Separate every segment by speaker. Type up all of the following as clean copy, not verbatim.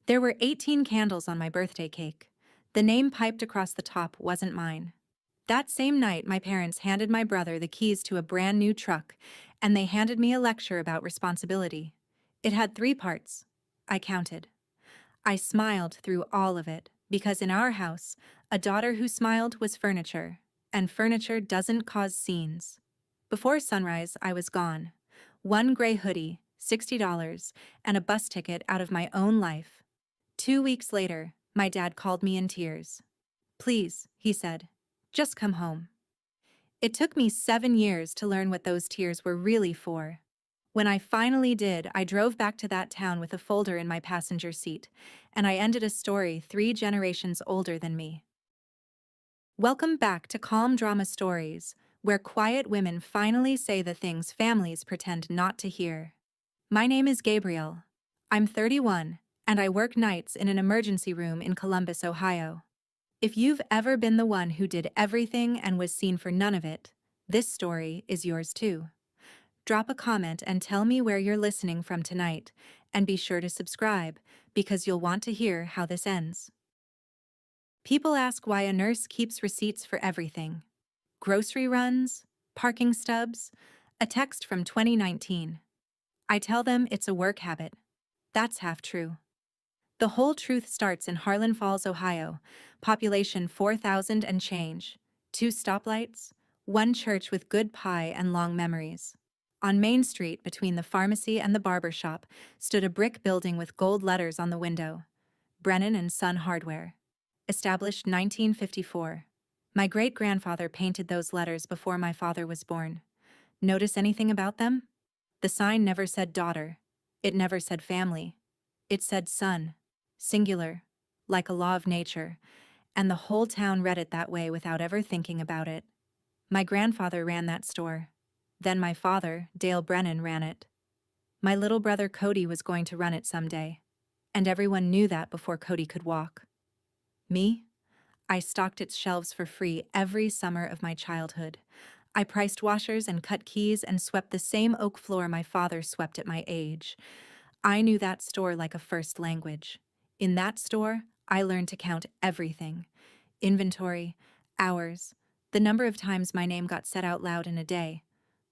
Speaker 1: There were 18 candles on my birthday cake. The name piped across the top wasn't mine. That same night, my parents handed my brother the keys to a brand new truck, and they handed me a lecture about responsibility. It had 3 parts. I counted. I smiled through all of it, because in our house, a daughter who smiled was furniture, and furniture doesn't cause scenes. Before sunrise, I was gone. One gray hoodie, $60, and a bus ticket out of my own life. 2 weeks later, my dad called me in tears. "Please," he said, "just come home." It took me 7 years to learn what those tears were really for. When I finally did, I drove back to that town with a folder in my passenger seat, and I ended a story 3 generations older than me. Welcome back to Calm Drama Stories, where quiet women finally say the things families pretend not to hear. My name is Gabrielle. I'm 31, and I work nights in an emergency room in Columbus, Ohio. If you've ever been the one who did everything and was seen for none of it, this story is yours too. Drop a comment and tell me where you're listening from tonight, and be sure to subscribe, because you'll want to hear how this ends. People ask why a nurse keeps receipts for everything. Grocery runs, parking stubs, a text from 2019. I tell them it's a work habit. That's half true. The whole truth starts in Harlan Falls, Ohio, population 4,000 and change, 2 stoplights, one church with good pie and long memories. On Main Street, between the pharmacy and the barber shop, stood a brick building with gold letters on the window. Brennan and Son Hardware. Established 1954. My great-grandfather painted those letters before my father was born. Notice anything about them? The sign never said daughter. It never said family. It said son. Singular, like a law of nature, and the whole town read it that way without ever thinking about it. My grandfather ran that store. Then my father, Dale Brennan, ran it. My little brother Cody was going to run it someday, and everyone knew that before Cody could walk. Me? I stocked its shelves for free every summer of my childhood. I priced washers and cut keys and swept the same oak floor my father swept at my age. I knew that store like a first language. In that store, I learned to count everything. Inventory, hours, the number of times my name got said out loud in a day.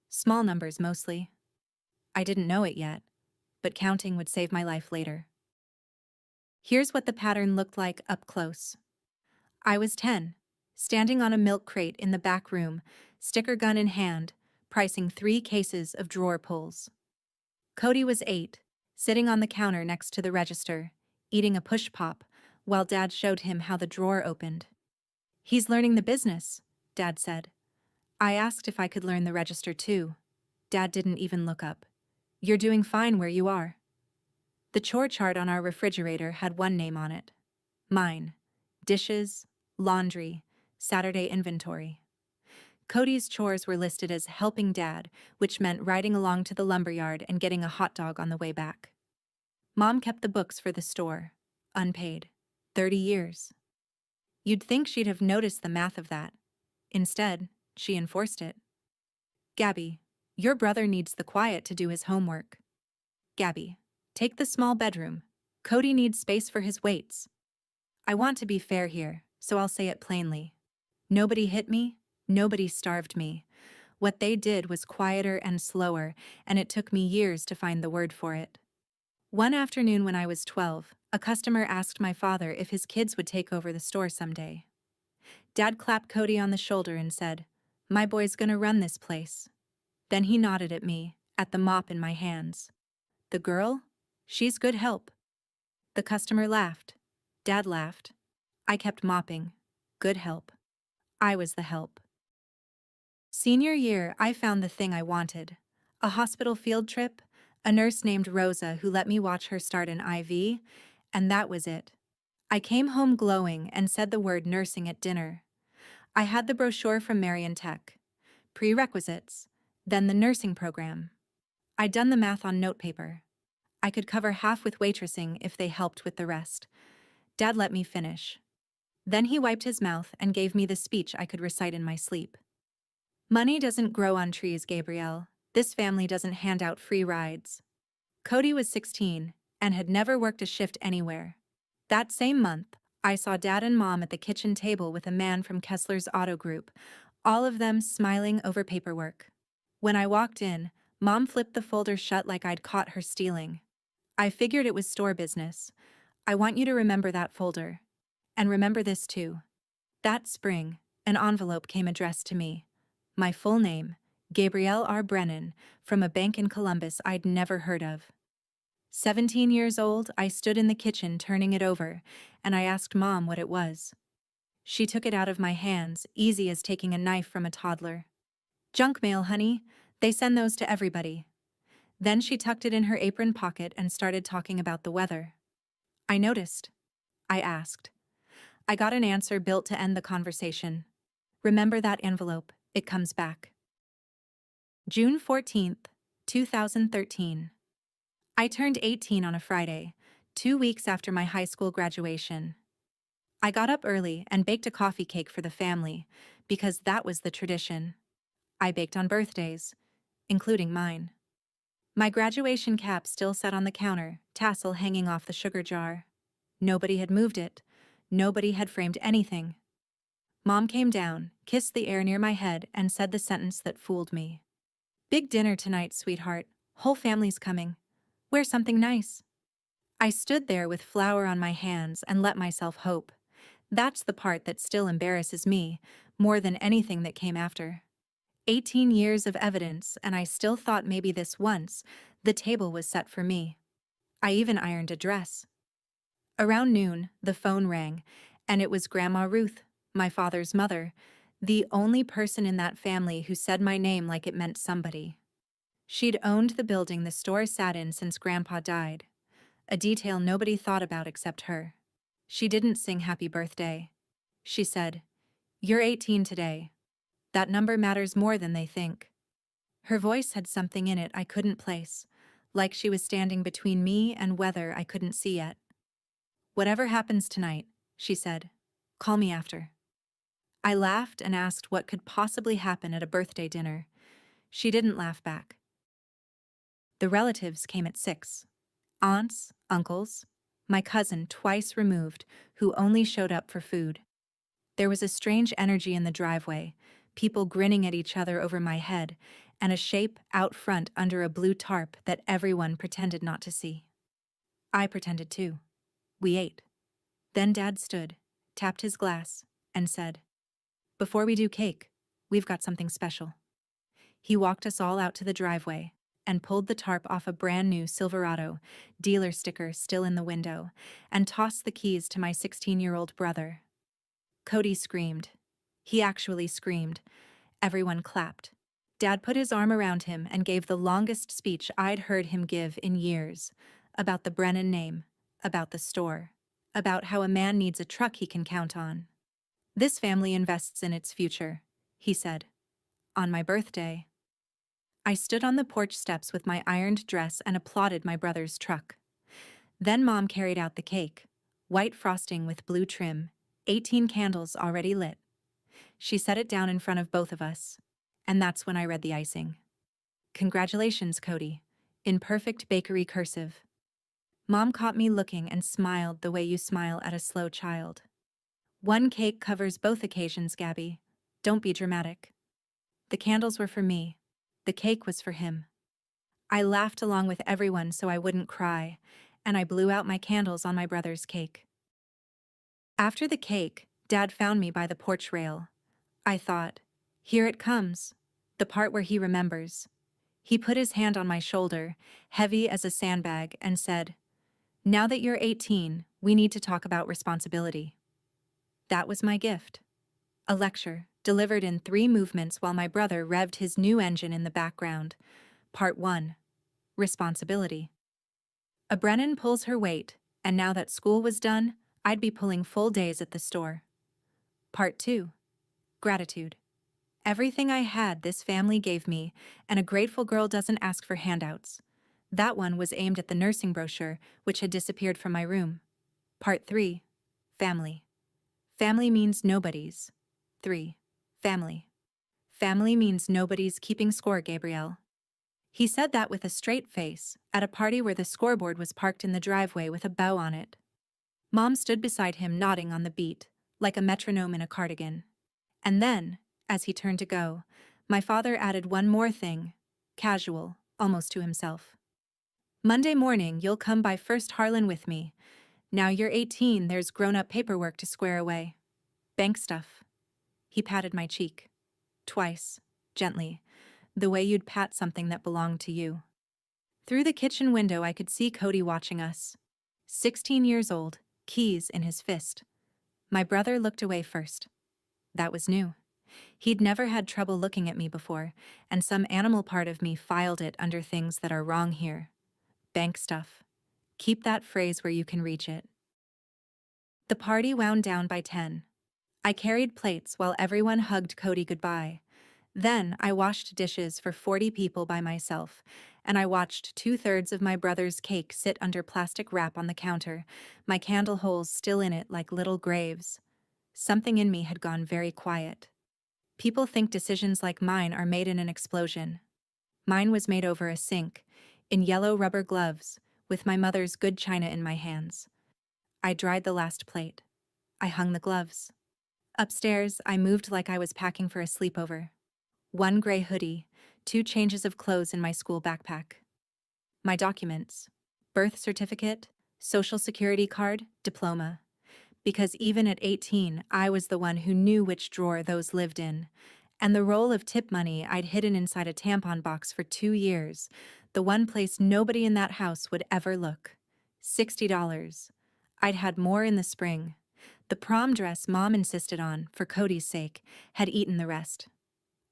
Speaker 1: Small numbers mostly. I didn't know it yet, but counting would save my life later. Here's what the pattern looked like up close. I was 10, standing on a milk crate in the back room, sticker gun in hand, pricing 3 cases of drawer pulls. Cody was 8, sitting on the counter next to the register, eating a push pop, while Dad showed him how the drawer opened. "He's learning the business," Dad said. I asked if I could learn the register too. Dad didn't even look up. "You're doing fine where you are." The chore chart on our refrigerator had one name on it. Mine. Dishes, laundry, Saturday inventory. Cody's chores were listed as helping Dad, which meant riding along to the lumberyard and getting a hot dog on the way back. Mom kept the books for the store, unpaid. 30 years. You'd think she'd have noticed the math of that. Instead, she enforced it. "Gabby, your brother needs the quiet to do his homework. Gabby, take the small bedroom. Cody needs space for his weights." I want to be fair here, so I'll say it plainly. Nobody hit me, nobody starved me. What they did was quieter and slower, and it took me years to find the word for it. One afternoon when I was 12, a customer asked my father if his kids would take over the store someday. Dad clapped Cody on the shoulder and said, "My boy's gonna run this place." Then he nodded at me, at the mop in my hands. "The girl? She's good help." The customer laughed. Dad laughed. I kept mopping. Good help. I was the help. Senior year, I found the thing I wanted. A hospital field trip, a nurse named Rosa who let me watch her start an IV, and that was it. I came home glowing and said the word nursing at dinner. I had the brochure from Marion Tech. Prerequisites, then the nursing program. I'd done the math on notepaper. I could cover half with waitressing if they helped with the rest. Dad let me finish. Then he wiped his mouth and gave me the speech I could recite in my sleep. "Money doesn't grow on trees, Gabrielle. This family doesn't hand out free rides." Cody was 16 and had never worked a shift anywhere. That same month, I saw Dad and Mom at the kitchen table with a man from Kessler's Auto Group, all of them smiling over paperwork. When I walked in, Mom flipped the folder shut like I'd caught her stealing. I figured it was store business. I want you to remember that folder. And remember this too. That spring, an envelope came addressed to me. My full name, Gabrielle R. Brennan, from a bank in Columbus I'd never heard of. 17 years old, I stood in the kitchen turning it over, and I asked Mom what it was. She took it out of my hands, easy as taking a knife from a toddler. Junk mail, honey. They send those to everybody. Then she tucked it in her apron pocket and started talking about the weather. I noticed. I asked. I got an answer built to end the conversation. Remember that envelope, it comes back. June 14th, 2013. I turned 18 on a Friday, 2 weeks after my high school graduation. I got up early and baked a coffee cake for the family, because that was the tradition. I baked on birthdays, including mine. My graduation cap still sat on the counter, tassel hanging off the sugar jar. Nobody had moved it. Nobody had framed anything. Mom came down, kissed the air near my head, and said the sentence that fooled me. Big dinner tonight, sweetheart. Whole family's coming. Wear something nice. I stood there with flour on my hands and let myself hope. That's the part that still embarrasses me, more than anything that came after. 18 years of evidence, and I still thought maybe this once, the table was set for me. I even ironed a dress. Around noon, the phone rang, and it was Grandma Ruth, my father's mother, the only person in that family who said my name like it meant somebody. She'd owned the building the store sat in since Grandpa died, a detail nobody thought about except her. She didn't sing happy birthday. She said, "You're 18 today. That number matters more than they think." Her voice had something in it I couldn't place, like she was standing between me and weather I couldn't see yet. "Whatever happens tonight," she said, "call me after." I laughed and asked what could possibly happen at a birthday dinner. She didn't laugh back. The relatives came at 6. Aunts, uncles, my cousin twice removed, who only showed up for food. There was a strange energy in the driveway, people grinning at each other over my head, and a shape out front under a blue tarp that everyone pretended not to see. I pretended too. We ate. Then Dad stood, tapped his glass, and said, "Before we do cake, we've got something special." He walked us all out to the driveway and pulled the tarp off a brand new Silverado, dealer sticker still in the window, and tossed the keys to my 16-year-old brother. Cody screamed. He actually screamed. Everyone clapped. Dad put his arm around him and gave the longest speech I'd heard him give in years, about the Brennan name, about the store, about how a man needs a truck he can count on. "This family invests in its future," he said. On my birthday. I stood on the porch steps with my ironed dress and applauded my brother's truck. Then Mom carried out the cake, white frosting with blue trim, 18 candles already lit. She set it down in front of both of us, and that's when I read the icing. "Congratulations, Cody," in perfect bakery cursive. Mom caught me looking and smiled the way you smile at a slow child. "One cake covers both occasions, Gabby. Don't be dramatic." The candles were for me. The cake was for him. I laughed along with everyone so I wouldn't cry, and I blew out my candles on my brother's cake. After the cake, Dad found me by the porch rail. I thought, here it comes, the part where he remembers. He put his hand on my shoulder, heavy as a sandbag, and said, "Now that you're 18, we need to talk about responsibility." That was my gift. A lecture, delivered in 3 movements while my brother revved his new engine in the background. Part 1. Responsibility. A Brennan pulls her weight, and now that school was done, I'd be pulling full days at the store. Part 2. Gratitude. Everything I had this family gave me, and a grateful girl doesn't ask for handouts. That one was aimed at the nursing brochure, which had disappeared from my room. Part 3. Family. Family means nobody's. 3. Family. Family means nobody's keeping score, Gabrielle. He said that with a straight face, at a party where the scoreboard was parked in the driveway with a bow on it. Mom stood beside him nodding on the beat, like a metronome in a cardigan. And then, as he turned to go, my father added one more thing, casual, almost to himself. Monday morning, you'll come by First Harlan with me. Now you're 18, there's grown-up paperwork to square away. Bank stuff. He patted my cheek. Twice, gently, the way you'd pat something that belonged to you. Through the kitchen window, I could see Cody watching us. 16 years old, keys in his fist. My brother looked away first. That was new. He'd never had trouble looking at me before, and some animal part of me filed it under things that are wrong here. Bank stuff. Keep that phrase where you can reach it. The party wound down by 10. I carried plates while everyone hugged Cody goodbye. Then I washed dishes for 40 people by myself, and I watched 2/3 of my brother's cake sit under plastic wrap on the counter, my candle holes still in it like little graves. Something in me had gone very quiet. People think decisions like mine are made in an explosion. Mine was made over a sink, in yellow rubber gloves, with my mother's good china in my hands. I dried the last plate. I hung the gloves. Upstairs, I moved like I was packing for a sleepover. One gray hoodie, 2 changes of clothes in my school backpack. My documents: birth certificate, social security card, diploma. Because even at 18, I was the one who knew which drawer those lived in. And the roll of tip money I'd hidden inside a tampon box for 2 years, the one place nobody in that house would ever look. $60. I'd had more in the spring. The prom dress Mom insisted on, for Cody's sake, had eaten the rest.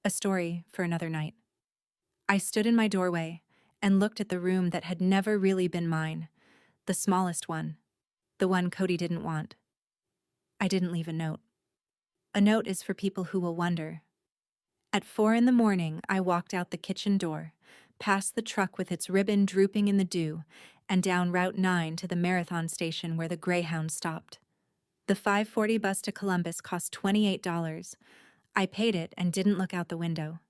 Speaker 1: A story for another night. I stood in my doorway and looked at the room that had never really been mine, the smallest one, the one Cody didn't want. I didn't leave a note. A note is for people who will wonder. At 4 in the morning, I walked out the kitchen door, past the truck with its ribbon drooping in the dew, and down Route 9 to the Marathon station where the Greyhound stopped. The 5:40 bus to Columbus cost $28. I paid it and didn't look out the window.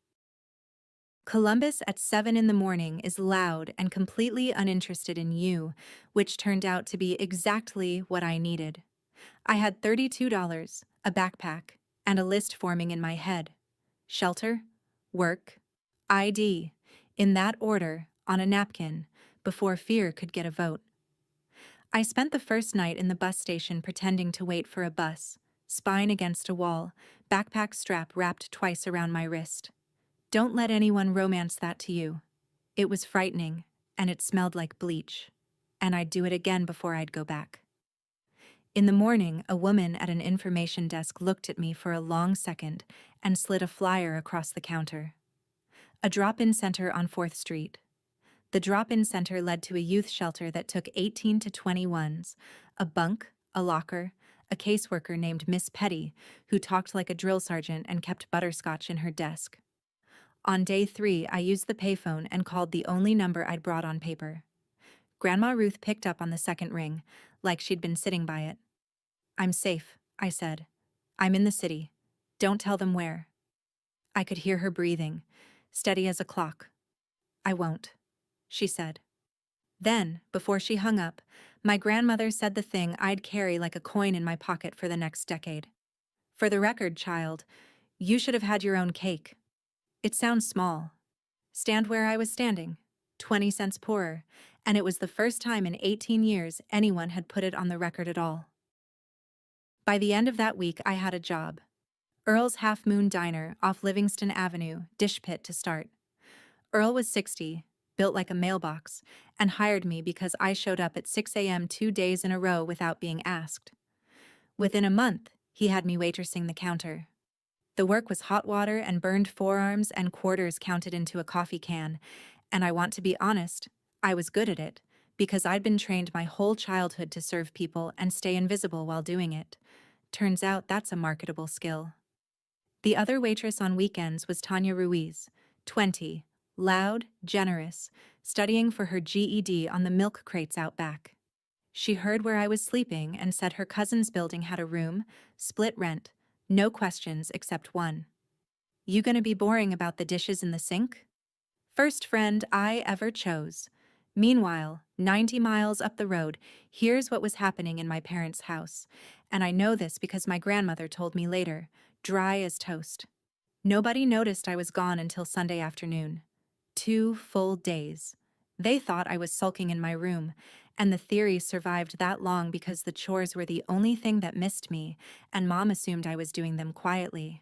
Speaker 1: Columbus at 7 in the morning is loud and completely uninterested in you, which turned out to be exactly what I needed. I had $32, a backpack, and a list forming in my head. Shelter, work, ID, in that order, on a napkin, before fear could get a vote. I spent the first night in the bus station pretending to wait for a bus, spine against a wall, backpack strap wrapped twice around my wrist. Don't let anyone romance that to you. It was frightening, and it smelled like bleach. And I'd do it again before I'd go back. In the morning, a woman at an information desk looked at me for a long second and slid a flyer across the counter. A drop-in center on 4th Street. The drop-in center led to a youth shelter that took 18 to 21s, a bunk, a locker, a caseworker named Miss Petty, who talked like a drill sergeant and kept butterscotch in her desk. On day 3, I used the payphone and called the only number I'd brought on paper. Grandma Ruth picked up on the second ring, like she'd been sitting by it. "I'm safe," I said. "I'm in the city. Don't tell them where." I could hear her breathing, steady as a clock. "I won't," she said. Then, before she hung up, my grandmother said the thing I'd carry like a coin in my pocket for the next decade. "For the record, child, you should have had your own cake. It sounds small. Stand where I was standing, 20 cents poorer, and it was the first time in 18 years anyone had put it on the record at all." By the end of that week, I had a job. Earl's Half Moon Diner off Livingston Avenue, dish pit to start. Earl was 60, built like a mailbox, and hired me because I showed up at 6 a.m. 2 days in a row without being asked. Within a month, he had me waitressing the counter. The work was hot water and burned forearms and quarters counted into a coffee can, and I want to be honest, I was good at it, because I'd been trained my whole childhood to serve people and stay invisible while doing it. Turns out that's a marketable skill. The other waitress on weekends was Tanya Ruiz, 20, loud, generous, studying for her GED on the milk crates out back. She heard where I was sleeping and said her cousin's building had a room, split rent, no questions except one. "You gonna be boring about the dishes in the sink?" First friend I ever chose. Meanwhile, 90 miles up the road, here's what was happening in my parents' house. And I know this because my grandmother told me later, dry as toast. Nobody noticed I was gone until Sunday afternoon. 2 full days. They thought I was sulking in my room, and the theory survived that long because the chores were the only thing that missed me, and Mom assumed I was doing them quietly.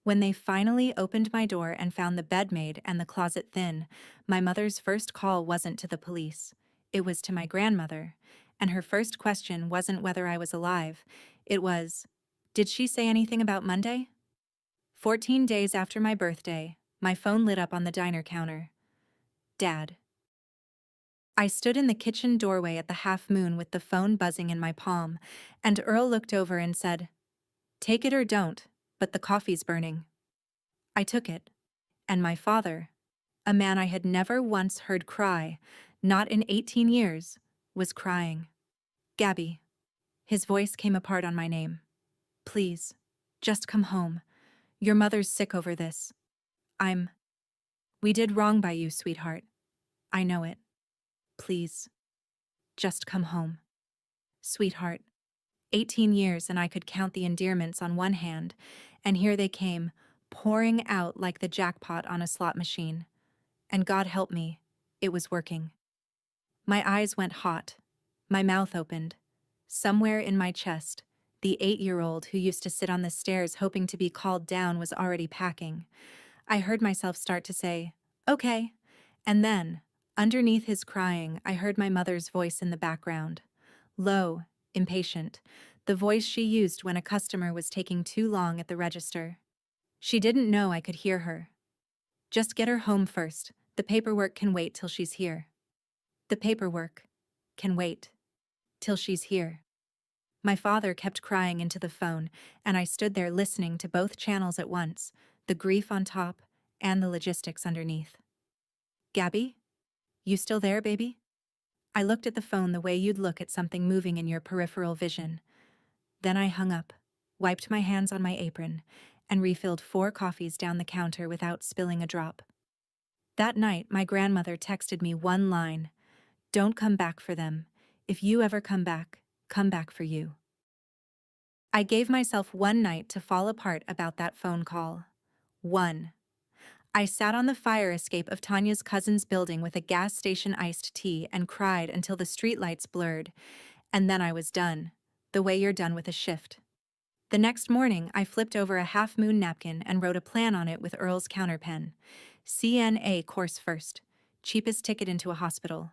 Speaker 1: When they finally opened my door and found the bed made and the closet thin, my mother's first call wasn't to the police. It was to my grandmother, and her first question wasn't whether I was alive. It was, "Did she say anything about Monday?" 14 days after my birthday, my phone lit up on the diner counter. Dad. I stood in the kitchen doorway at the half moon with the phone buzzing in my palm, and Earl looked over and said, "Take it or don't, but the coffee's burning." I took it, and my father, a man I had never once heard cry, not in 18 years, was crying. "Gabby." His voice came apart on my name. "Please, just come home. Your mother's sick over this. We did wrong by you, sweetheart. I know it. Please, just come home." Sweetheart. 18 years and I could count the endearments on one hand, and here they came, pouring out like the jackpot on a slot machine. And God help me, it was working. My eyes went hot. My mouth opened. Somewhere in my chest, the 8-year-old who used to sit on the stairs hoping to be called down was already packing. I heard myself start to say, "Okay." And then, underneath his crying, I heard my mother's voice in the background. Low, impatient, the voice she used when a customer was taking too long at the register. She didn't know I could hear her. "Just get her home first. The paperwork can wait till she's here." The paperwork can wait till she's here. My father kept crying into the phone, and I stood there listening to both channels at once, the grief on top and the logistics underneath. "Gabby? You still there, baby?" I looked at the phone the way you'd look at something moving in your peripheral vision. Then I hung up, wiped my hands on my apron, and refilled 4 coffees down the counter without spilling a drop. That night, my grandmother texted me one line, "Don't come back for them. If you ever come back for you." I gave myself one night to fall apart about that phone call. One. I sat on the fire escape of Tanya's cousin's building with a gas station iced tea and cried until the streetlights blurred, and then I was done, the way you're done with a shift. The next morning, I flipped over a half-moon napkin and wrote a plan on it with Earl's counterpen. CNA course first, cheapest ticket into a hospital.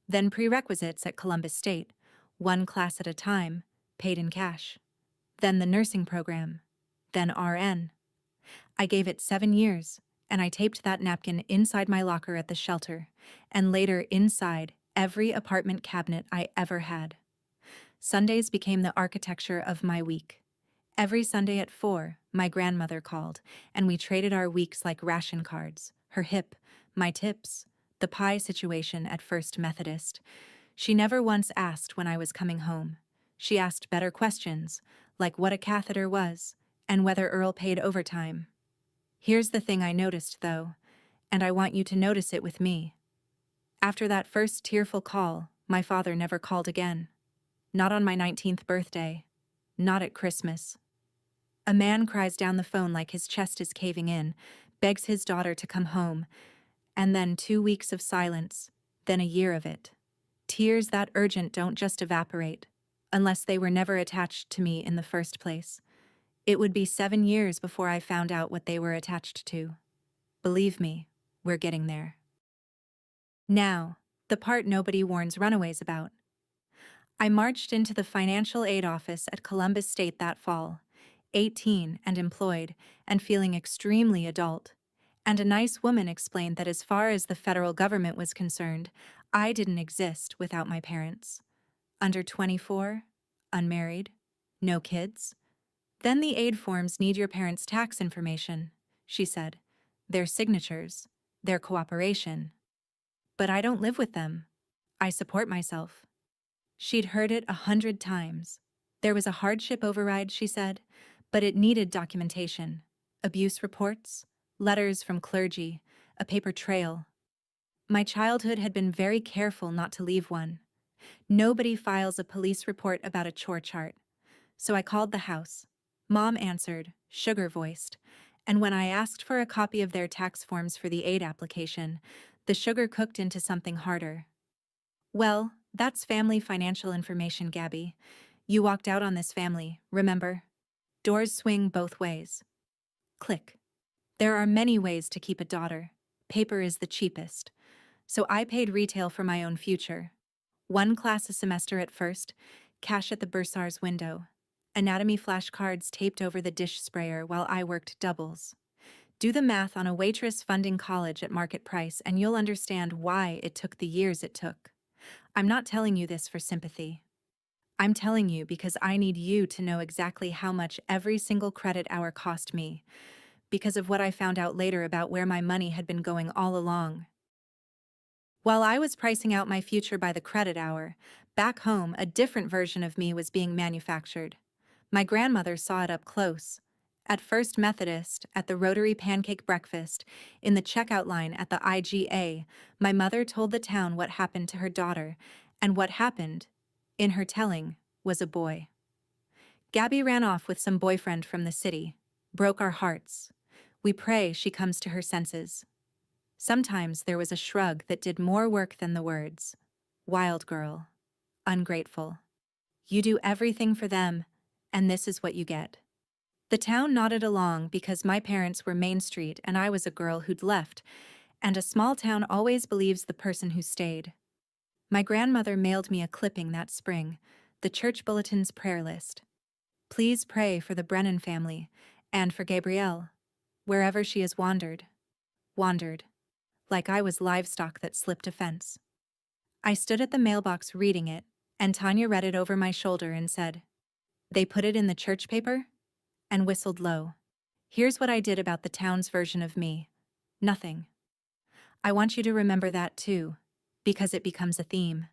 Speaker 1: Then prerequisites at Columbus State, 1 class at a time, paid in cash. Then the nursing program. Then RN. I gave it 7 years, and I taped that napkin inside my locker at the shelter, and later inside every apartment cabinet I ever had. Sundays became the architecture of my week. Every Sunday at 4, my grandmother called, and we traded our weeks like ration cards, her hip, my tips, the pie situation at First Methodist. She never once asked when I was coming home. She asked better questions, like what a catheter was, and whether Earl paid overtime. Here's the thing I noticed, though, and I want you to notice it with me. After that first tearful call, my father never called again. Not on my 19th birthday. Not at Christmas. A man cries down the phone like his chest is caving in, begs his daughter to come home, and then 2 weeks of silence, then a year of it. Tears that urgent don't just evaporate, unless they were never attached to me in the first place. It would be 7 years before I found out what they were attached to. Believe me, we're getting there. Now, the part nobody warns runaways about. I marched into the financial aid office at Columbus State that fall, 18 and employed, and feeling extremely adult. And a nice woman explained that as far as the federal government was concerned, I didn't exist without my parents. Under 24, unmarried, no kids. Then the aid forms need your parents' tax information, she said. Their signatures, their cooperation. But I don't live with them. I support myself. She'd heard it 100 times. There was a hardship override, she said, but it needed documentation. Abuse reports, letters from clergy, a paper trail. My childhood had been very careful not to leave one. Nobody files a police report about a chore chart. So I called the house. Mom answered, sugar-voiced, and when I asked for a copy of their tax forms for the aid application, the sugar cooked into something harder. Well, that's family financial information, Gabby. You walked out on this family, remember? Doors swing both ways. Click. There are many ways to keep a daughter. Paper is the cheapest. So I paid retail for my own future. One class a semester at first, cash at the bursar's window. Anatomy flashcards taped over the dish sprayer while I worked doubles. Do the math on a waitress funding college at market price and you'll understand why it took the years it took. I'm not telling you this for sympathy. I'm telling you because I need you to know exactly how much every single credit hour cost me, because of what I found out later about where my money had been going all along. While I was pricing out my future by the credit hour, back home a different version of me was being manufactured. My grandmother saw it up close. At First Methodist, at the Rotary Pancake Breakfast, in the checkout line at the IGA, my mother told the town what happened to her daughter, and what happened, in her telling, was a boy. Gabby ran off with some boyfriend from the city. Broke our hearts. We pray she comes to her senses. Sometimes there was a shrug that did more work than the words. Wild girl. Ungrateful. You do everything for them, and this is what you get. The town nodded along because my parents were Main Street and I was a girl who'd left, and a small town always believes the person who stayed. My grandmother mailed me a clipping that spring, the church bulletin's prayer list. Please pray for the Brennan family, and for Gabrielle, wherever she has wandered. Wandered. Like I was livestock that slipped a fence. I stood at the mailbox reading it, and Tanya read it over my shoulder and said, "They put it in the church paper?" And whistled low. Here's what I did about the town's version of me. Nothing. I want you to remember that too, because it becomes a theme.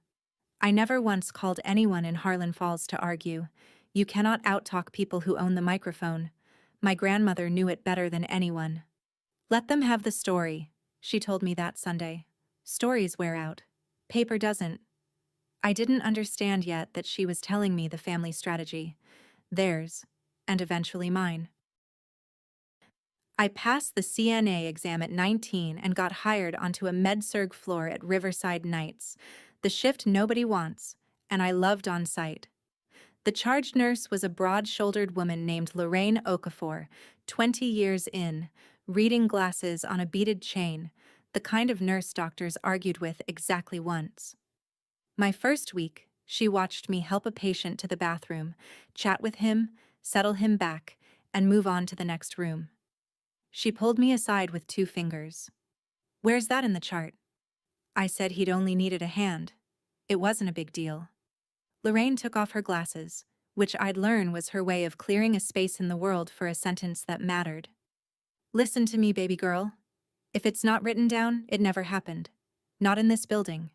Speaker 1: I never once called anyone in Harlan Falls to argue. You cannot out-talk people who own the microphone. My grandmother knew it better than anyone. Let them have the story, she told me that Sunday. Stories wear out. Paper doesn't. I didn't understand yet that she was telling me the family strategy. Theirs, and eventually mine. I passed the CNA exam at 19 and got hired onto a med-surg floor at Riverside Nights, the shift nobody wants, and I loved on site. The charge nurse was a broad-shouldered woman named Lorraine Okafor, 20 years in, reading glasses on a beaded chain, the kind of nurse doctors argued with exactly once. My first week, she watched me help a patient to the bathroom, chat with him, settle him back, and move on to the next room. She pulled me aside with 2 fingers. "Where's that in the chart?" I said he'd only needed a hand. It wasn't a big deal. Lorraine took off her glasses, which I'd learn was her way of clearing a space in the world for a sentence that mattered. "Listen to me, baby girl. If it's not written down, it never happened. Not in this building.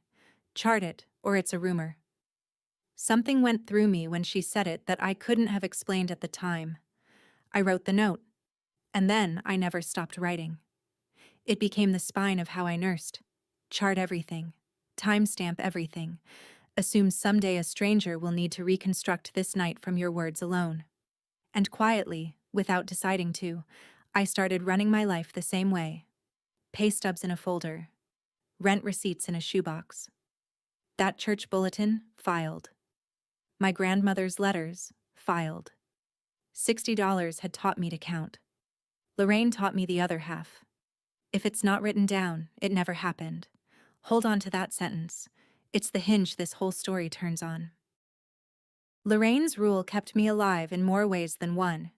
Speaker 1: Chart it, or it's a rumor." Something went through me when she said it that I couldn't have explained at the time. I wrote the note. And then I never stopped writing. It became the spine of how I nursed. Chart everything. Timestamp everything. Assume someday a stranger will need to reconstruct this night from your words alone. And quietly, without deciding to, I started running my life the same way. Pay stubs in a folder. Rent receipts in a shoebox. That church bulletin, filed. My grandmother's letters, filed. $60 had taught me to count. Lorraine taught me the other half. If it's not written down, it never happened. Hold on to that sentence. It's the hinge this whole story turns on. Lorraine's rule kept me alive in more ways than one.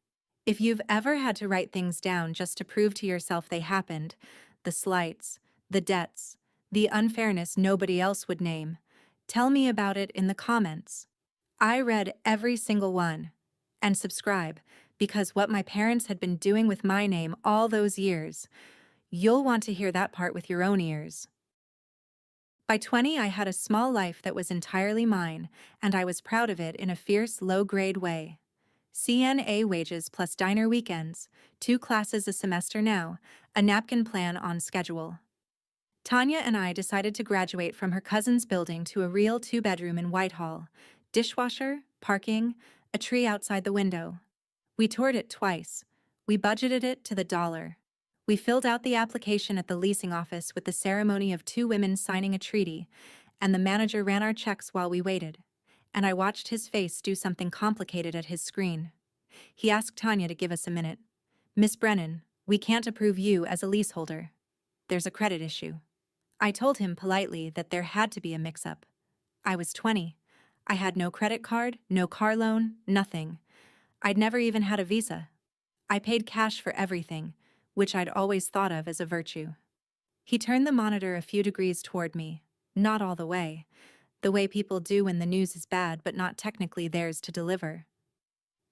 Speaker 1: If you've ever had to write things down just to prove to yourself they happened, the slights, the debts, the unfairness nobody else would name, tell me about it in the comments. I read every single one. And subscribe, because what my parents had been doing with my name all those years, you'll want to hear that part with your own ears. By 20, I had a small life that was entirely mine, and I was proud of it in a fierce, low-grade way. CNA wages plus diner weekends, 2 classes a semester now, a napkin plan on schedule. Tanya and I decided to graduate from her cousin's building to a real two-bedroom in Whitehall. Dishwasher, parking, a tree outside the window. We toured it twice. We budgeted it to the dollar. We filled out the application at the leasing office with the ceremony of two women signing a treaty, and the manager ran our checks while we waited. And I watched his face do something complicated at his screen. He asked Tanya to give us a minute. "Miss Brennan, we can't approve you as a leaseholder. There's a credit issue." I told him politely that there had to be a mix-up. I was 20. I had no credit card, no car loan, nothing. I'd never even had a visa. I paid cash for everything, which I'd always thought of as a virtue. He turned the monitor a few degrees toward me, not all the way people do when the news is bad but not technically theirs to deliver.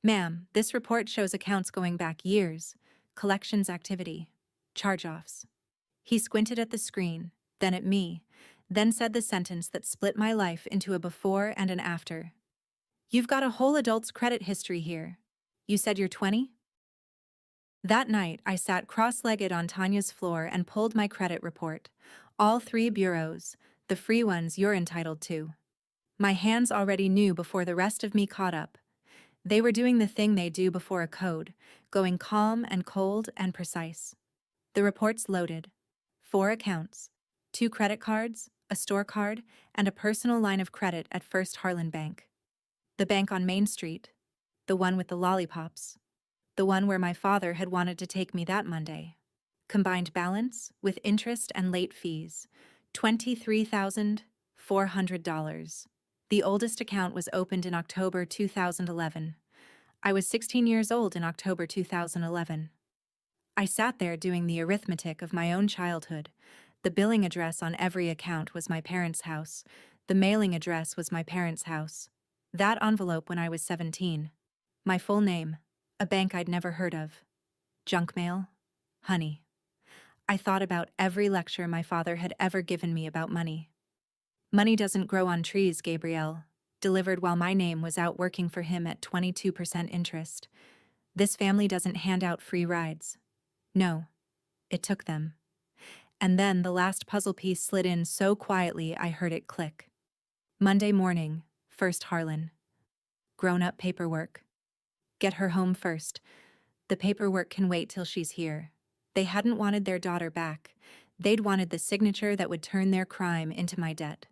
Speaker 1: "Ma'am, this report shows accounts going back years, collections activity, charge-offs." He squinted at the screen, then at me, then said the sentence that split my life into a before and an after. "You've got a whole adult's credit history here. You said you're 20? That night, I sat cross-legged on Tanya's floor and pulled my credit report. All 3 bureaus, the free ones you're entitled to. My hands already knew before the rest of me caught up. They were doing the thing they do before a code, going calm and cold and precise. The reports loaded. 4 accounts, 2 credit cards, a store card, and a personal line of credit at First Harlan Bank. The bank on Main Street. The one with the lollipops. The one where my father had wanted to take me that Monday. Combined balance, with interest and late fees, $23,400. The oldest account was opened in October 2011. I was 16 years old in October 2011. I sat there doing the arithmetic of my own childhood. The billing address on every account was my parents' house. The mailing address was my parents' house. That envelope when I was 17. My full name. A bank I'd never heard of. Junk mail. Honey. I thought about every lecture my father had ever given me about money. "Money doesn't grow on trees, Gabrielle," delivered while my name was out working for him at 22% interest. "This family doesn't hand out free rides." No, it took them. And then the last puzzle piece slid in so quietly I heard it click. Monday morning, First Harlan. Grown-up paperwork. Get her home first. The paperwork can wait till she's here. They hadn't wanted their daughter back. They'd wanted the signature that would turn their crime into my debt.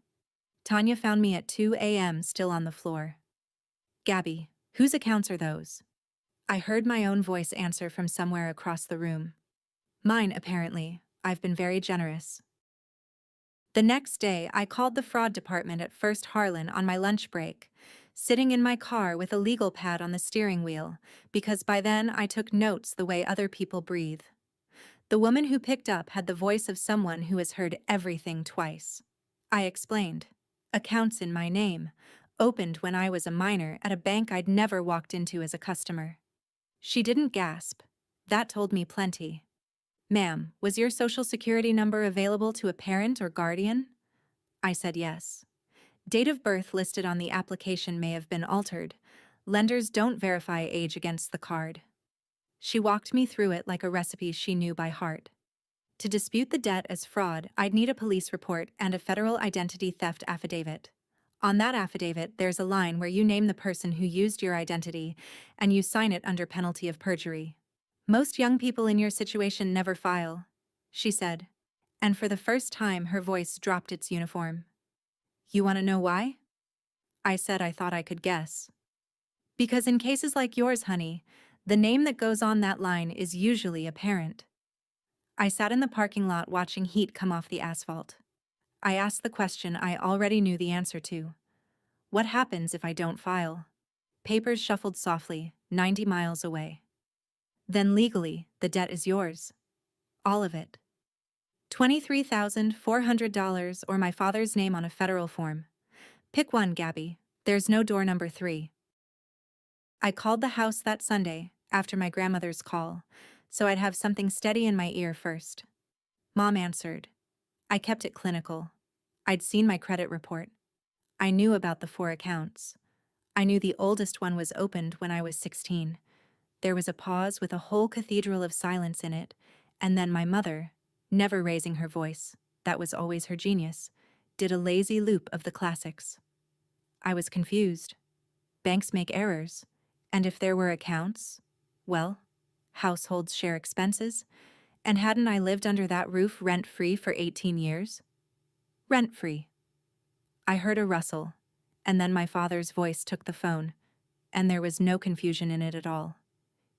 Speaker 1: Tanya found me at 2 a.m. still on the floor. "Gabby, whose accounts are those?" I heard my own voice answer from somewhere across the room. "Mine, apparently. I've been very generous." The next day, I called the fraud department at First Harlan on my lunch break, sitting in my car with a legal pad on the steering wheel, because by then I took notes the way other people breathe. The woman who picked up had the voice of someone who has heard everything twice. I explained. Accounts in my name, opened when I was a minor at a bank I'd never walked into as a customer. She didn't gasp. That told me plenty. "Ma'am, was your social security number available to a parent or guardian?" I said yes. Date of birth listed on the application may have been altered. Lenders don't verify age against the card. She walked me through it like a recipe she knew by heart. To dispute the debt as fraud, I'd need a police report and a federal identity theft affidavit. On that affidavit, there's a line where you name the person who used your identity, and you sign it under penalty of perjury. "Most young people in your situation never file," she said, and for the first time her voice dropped its uniform. "You want to know why?" I said I thought I could guess. "Because in cases like yours, honey, the name that goes on that line is usually a parent." I sat in the parking lot watching heat come off the asphalt. I asked the question I already knew the answer to. What happens if I don't file? Papers shuffled softly, 90 miles away. Then legally, the debt is yours. All of it. $23,400 or my father's name on a federal form. Pick one, Gabby. There's no door number 3. I called the house that Sunday, after my grandmother's call, so I'd have something steady in my ear first. Mom answered. I kept it clinical. I'd seen my credit report. I knew about the 4 accounts. I knew the oldest one was opened when I was 16. There was a pause with a whole cathedral of silence in it, and then my mother, never raising her voice, that was always her genius, did a lazy loop of the classics. I was confused. Banks make errors. And if there were accounts, well, households share expenses. And hadn't I lived under that roof rent-free for 18 years? Rent-free. I heard a rustle, and then my father's voice took the phone, and there was no confusion in it at all.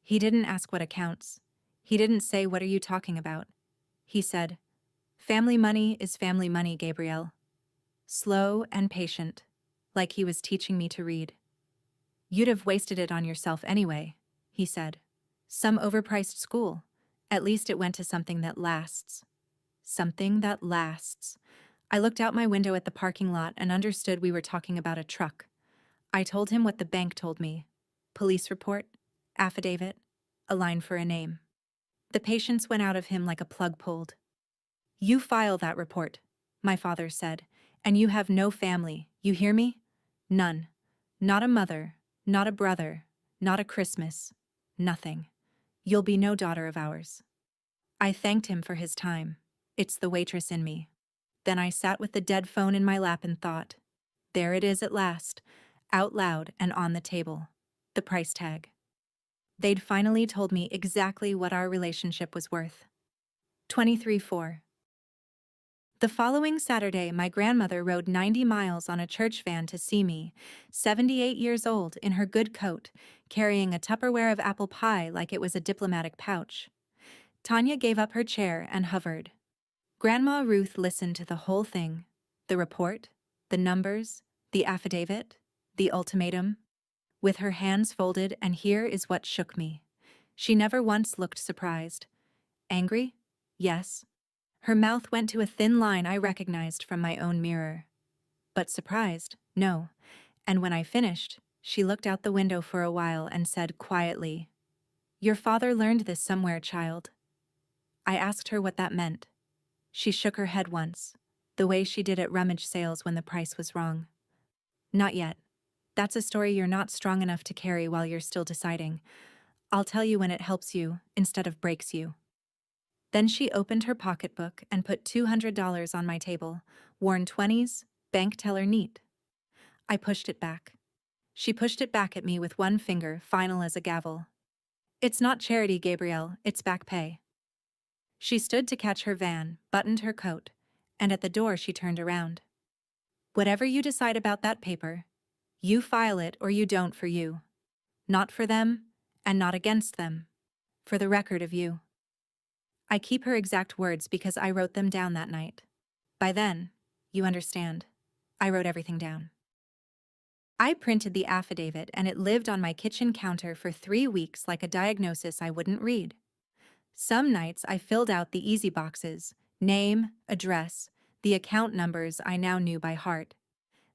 Speaker 1: He didn't ask what accounts. He didn't say, "What are you talking about?" He said, "Family money is family money, Gabrielle." Slow and patient, like he was teaching me to read. "You'd have wasted it on yourself anyway," he said. "Some overpriced school. At least it went to something that lasts." Something that lasts. I looked out my window at the parking lot and understood we were talking about a truck. I told him what the bank told me. Police report, affidavit, a line for a name. The patience went out of him like a plug pulled. "You file that report," my father said, "and you have no family, you hear me? None. Not a mother, not a brother, not a Christmas, nothing. You'll be no daughter of ours." I thanked him for his time. It's the waitress in me. Then I sat with the dead phone in my lap and thought, there it is at last, out loud and on the table. The price tag. They'd finally told me exactly what our relationship was worth. 23-4. The following Saturday, my grandmother rode 90 miles on a church van to see me, 78 years old, in her good coat, carrying a Tupperware of apple pie like it was a diplomatic pouch. Tanya gave up her chair and hovered. Grandma Ruth listened to the whole thing, the report, the numbers, the affidavit, the ultimatum, with her hands folded, and here is what shook me. She never once looked surprised. Angry? Yes. Her mouth went to a thin line I recognized from my own mirror. But surprised? No. And when I finished, she looked out the window for a while and said quietly, "Your father learned this somewhere, child." I asked her what that meant. She shook her head once, the way she did at rummage sales when the price was wrong. "Not yet. That's a story you're not strong enough to carry while you're still deciding. I'll tell you when it helps you instead of breaks you." Then she opened her pocketbook and put $200 on my table, worn 20s, bank teller neat. I pushed it back. She pushed it back at me with one finger, final as a gavel. "It's not charity, Gabrielle, it's back pay." She stood to catch her van, buttoned her coat, and at the door she turned around. "Whatever you decide about that paper, you file it or you don't for you. Not for them, and not against them. For the record of you." I keep her exact words because I wrote them down that night. By then, you understand, I wrote everything down. I printed the affidavit and it lived on my kitchen counter for 3 weeks like a diagnosis I wouldn't read. Some nights I filled out the easy boxes, name, address, the account numbers I now knew by heart.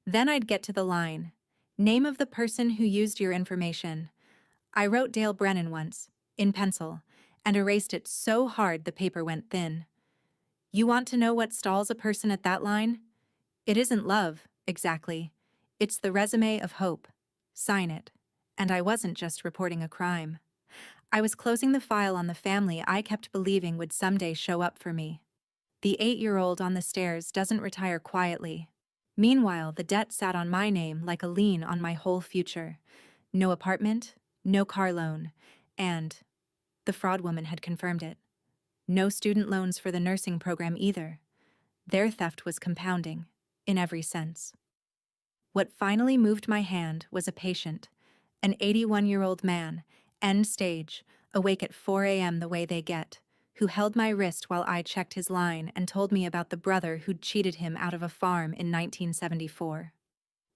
Speaker 1: Then I'd get to the line, "Name of the person who used your information." I wrote Dale Brennan once, in pencil, and erased it so hard the paper went thin. You want to know what stalls a person at that line? It isn't love, exactly. It's the resume of hope. Sign it. And I wasn't just reporting a crime. I was closing the file on the family I kept believing would someday show up for me. The 8-year-old on the stairs doesn't retire quietly. Meanwhile, the debt sat on my name like a lien on my whole future. No apartment, no car loan, and the fraud woman had confirmed it. No student loans for the nursing program either. Their theft was compounding, in every sense. What finally moved my hand was a patient, an 81-year-old man, end stage, awake at 4 a.m. the way they get, who held my wrist while I checked his line and told me about the brother who'd cheated him out of a farm in 1974.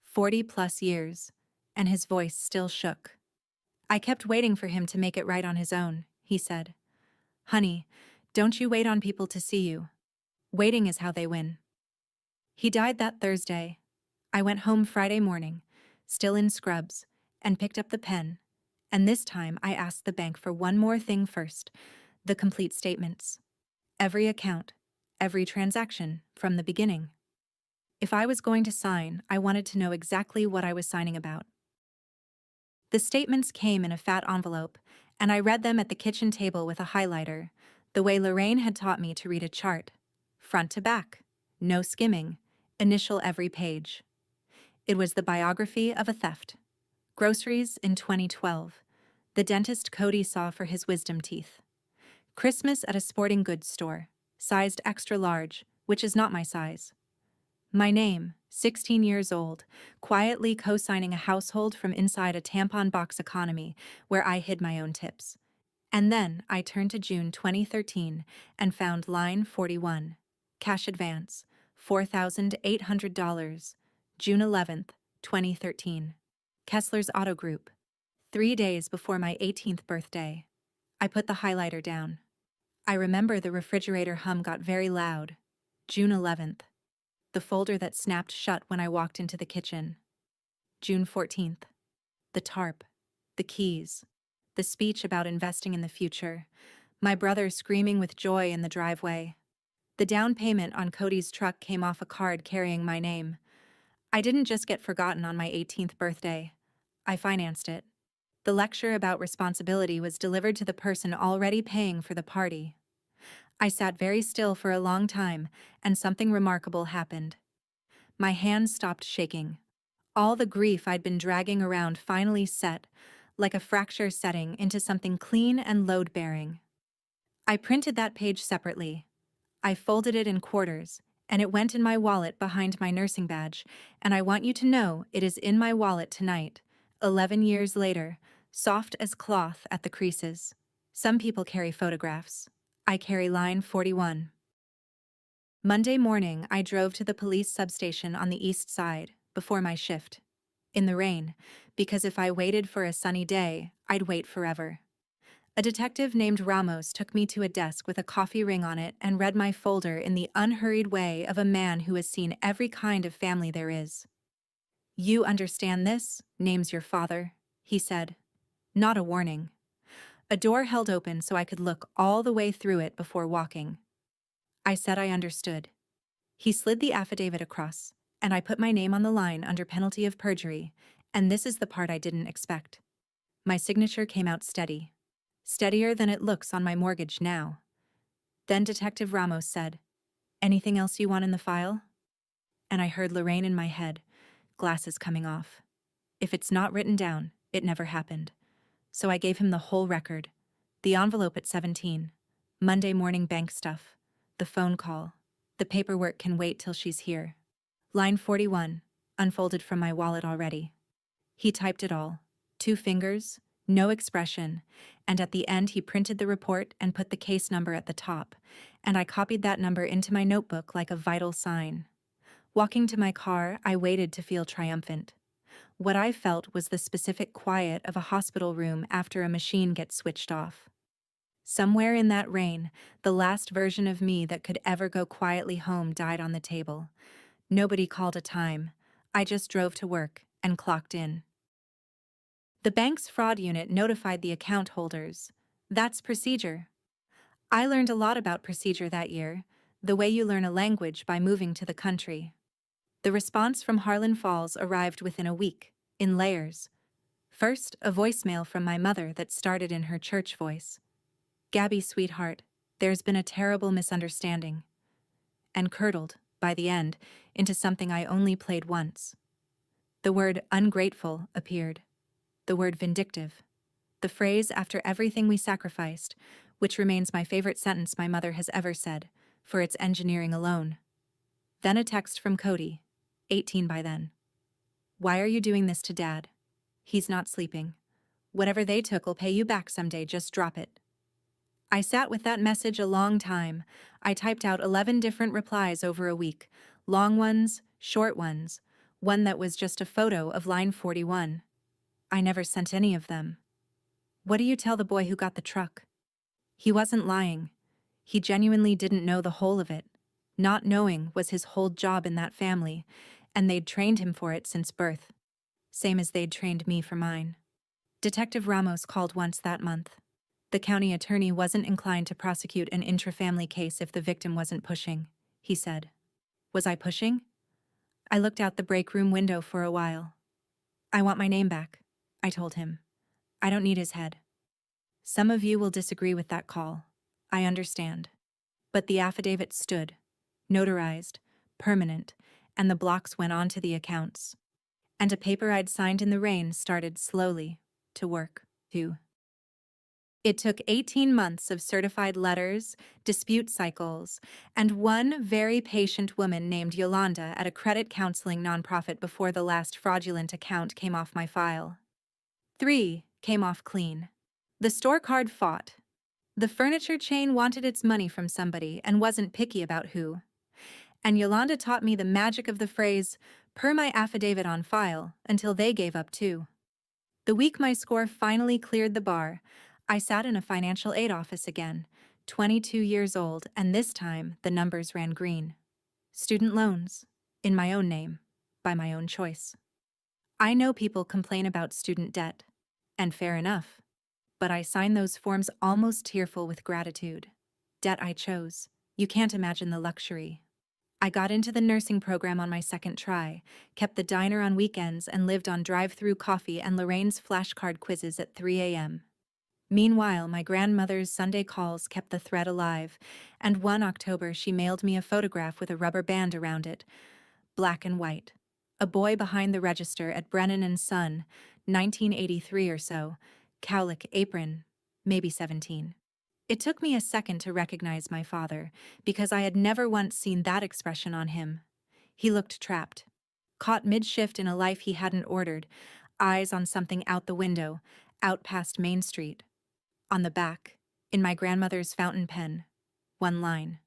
Speaker 1: 40-plus years, and his voice still shook. "I kept waiting for him to make it right on his own," he said. "Honey, don't you wait on people to see you. Waiting is how they win." He died that Thursday. I went home Friday morning, still in scrubs, and picked up the pen, and this time I asked the bank for one more thing first, the complete statements. Every account, every transaction, from the beginning. If I was going to sign, I wanted to know exactly what I was signing about. The statements came in a fat envelope, and I read them at the kitchen table with a highlighter, the way Lorraine had taught me to read a chart, front to back. no skimming, initial every page. It was the biography of a theft. Groceries in 2012. The dentist Cody saw for his wisdom teeth. Christmas at a sporting goods store, sized extra large, which is not my size. My name, 16 years old, quietly co-signing a household from inside a tampon box economy where I hid my own tips. And then I turned to June 2013 and found line 41. Cash advance, $4,800, June 11th, 2013. Kessler's Auto Group. 3 days before my 18th birthday. I put the highlighter down. I remember the refrigerator hum got very loud. June 11th. The folder that snapped shut when I walked into the kitchen. June 14th. The tarp. The keys. The speech about investing in the future. My brother screaming with joy in the driveway. The down payment on Cody's truck came off a card carrying my name. I didn't just get forgotten on my 18th birthday. I financed it. The lecture about responsibility was delivered to the person already paying for the party. I sat very still for a long time, and something remarkable happened. My hands stopped shaking. All the grief I'd been dragging around finally set, like a fracture setting, into something clean and load-bearing. I printed that page separately. I folded it in quarters, and it went in my wallet behind my nursing badge, and I want you to know it is in my wallet tonight, 11 years later, soft as cloth at the creases. Some people carry photographs. I carry line 41. Monday morning, I drove to the police substation on the east side, before my shift. In the rain, because if I waited for a sunny day, I'd wait forever. A detective named Ramos took me to a desk with a coffee ring on it and read my folder in the unhurried way of a man who has seen every kind of family there is. "You understand this? Name's your father," he said. Not a warning. A door held open so I could look all the way through it before walking. I said I understood. He slid the affidavit across, and I put my name on the line under penalty of perjury, and this is the part I didn't expect. My signature came out steady. Steadier than it looks on my mortgage now. Then Detective Ramos said, "Anything else you want in the file?" And I heard Lorraine in my head, glasses coming off. If it's not written down, it never happened. So I gave him the whole record. The envelope at 17. Monday morning bank stuff. The phone call. The paperwork can wait till she's here. Line 41, unfolded from my wallet already. He typed it all. 2 fingers, no expression, and at the end he printed the report and put the case number at the top, and I copied that number into my notebook like a vital sign. Walking to my car, I waited to feel triumphant. What I felt was the specific quiet of a hospital room after a machine gets switched off. Somewhere in that rain, the last version of me that could ever go quietly home died on the table. Nobody called a time. I just drove to work and clocked in. The bank's fraud unit notified the account holders. That's procedure. I learned a lot about procedure that year, the way you learn a language by moving to the country. The response from Harlan Falls arrived within a week, in layers. First, a voicemail from my mother that started in her church voice. "Gabby, sweetheart, there's been a terrible misunderstanding." And curdled, by the end, into something I only played once. The word ungrateful appeared. The word vindictive. The phrase after everything we sacrificed, which remains my favorite sentence my mother has ever said, for its engineering alone. Then a text from Cody, 18 by then. "Why are you doing this to Dad? He's not sleeping. Whatever they took will pay you back someday, just drop it." I sat with that message a long time. I typed out 11 different replies over a week, long ones, short ones, one that was just a photo of line 41. I never sent any of them. What do you tell the boy who got the truck? He wasn't lying. He genuinely didn't know the whole of it. Not knowing was his whole job in that family, and they'd trained him for it since birth. Same as they'd trained me for mine. Detective Ramos called once that month. The county attorney wasn't inclined to prosecute an intra-family case if the victim wasn't pushing, he said. Was I pushing? I looked out the break room window for a while. "I want my name back," I told him. "I don't need his head." Some of you will disagree with that call. I understand. But the affidavit stood, notarized, permanent, and the blocks went onto the accounts. And a paper I'd signed in the rain started slowly to work, too. It took 18 months of certified letters, dispute cycles, and one very patient woman named Yolanda at a credit counseling nonprofit before the last fraudulent account came off my file. 3 came off clean. The store card fought. The furniture chain wanted its money from somebody and wasn't picky about who. And Yolanda taught me the magic of the phrase, per my affidavit on file, until they gave up too. The week my score finally cleared the bar, I sat in a financial aid office again, 22 years old, and this time the numbers ran green. Student loans, in my own name, by my own choice. I know people complain about student debt, and fair enough, but I signed those forms almost tearful with gratitude. Debt I chose. You can't imagine the luxury. I got into the nursing program on my second try, kept the diner on weekends, and lived on drive-through coffee and Lorraine's flashcard quizzes at 3 a.m. Meanwhile, my grandmother's Sunday calls kept the thread alive, and one October she mailed me a photograph with a rubber band around it, black and white. A boy behind the register at Brennan and Son, 1983 or so, cowlick apron, maybe 17. It took me a second to recognize my father, because I had never once seen that expression on him. He looked trapped, caught mid-shift in a life he hadn't ordered, eyes on something out the window, out past Main Street. On the back, in my grandmother's fountain pen, one line.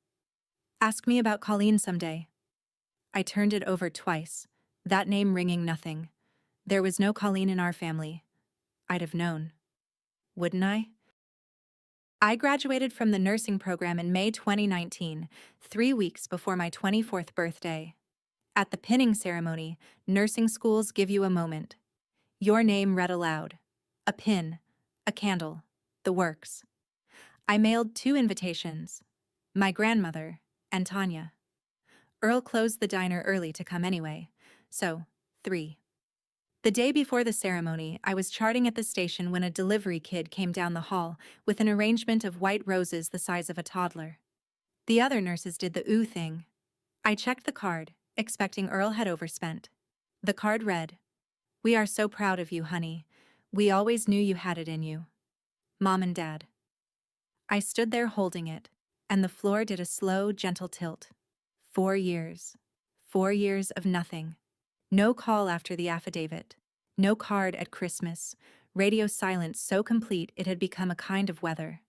Speaker 1: Ask me about Colleen someday. I turned it over twice, that name ringing nothing. There was no Colleen in our family. I'd have known. Wouldn't I? I graduated from the nursing program in May 2019, 3 weeks before my 24th birthday. At the pinning ceremony, nursing schools give you a moment. Your name read aloud. A pin, a candle, the works. I mailed 2 invitations. My grandmother and Tanya. Earl closed the diner early to come anyway, so 3. The day before the ceremony, I was charting at the station when a delivery kid came down the hall with an arrangement of white roses the size of a toddler. The other nurses did the ooh thing. I checked the card, expecting Earl had overspent. The card read, "We are so proud of you, honey. We always knew you had it in you. Mom and Dad." I stood there holding it, and the floor did a slow, gentle tilt. 4 years. 4 years of nothing. No call after the affidavit. No card at Christmas. Radio silence so complete it had become a kind of weather.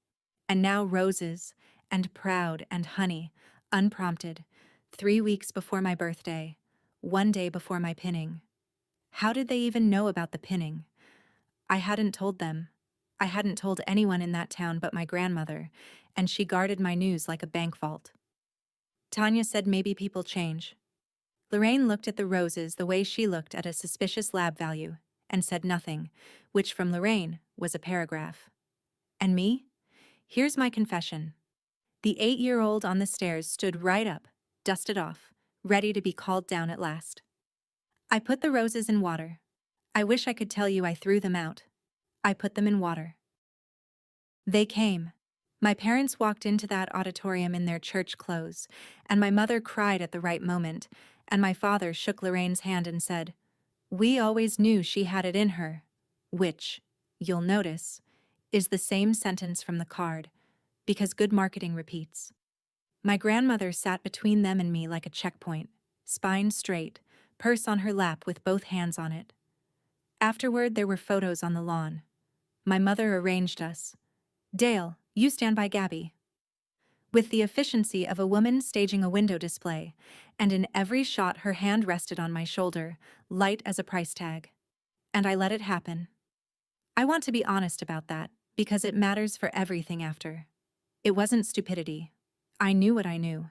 Speaker 1: And now roses, and proud, and honey, unprompted, 3 weeks before my birthday, 1 day before my pinning. How did they even know about the pinning? I hadn't told them. I hadn't told anyone in that town but my grandmother, and she guarded my news like a bank vault. Tanya said maybe people change. Lorraine looked at the roses the way she looked at a suspicious lab value, and said nothing, which from Lorraine was a paragraph. And me? Here's my confession. The 8-year-old on the stairs stood right up, dusted off, ready to be called down at last. I put the roses in water. I wish I could tell you I threw them out. I put them in water. They came. My parents walked into that auditorium in their church clothes, and my mother cried at the right moment, and my father shook Lorraine's hand and said, "We always knew she had it in her," which, you'll notice, is the same sentence from the card, because good marketing repeats. My grandmother sat between them and me like a checkpoint, spine straight, purse on her lap with both hands on it. Afterward, there were photos on the lawn. My mother arranged us. "Dale, you stand by Gabby." With the efficiency of a woman staging a window display, and in every shot her hand rested on my shoulder, light as a price tag. And I let it happen. I want to be honest about that, because it matters for everything after. It wasn't stupidity. I knew what I knew.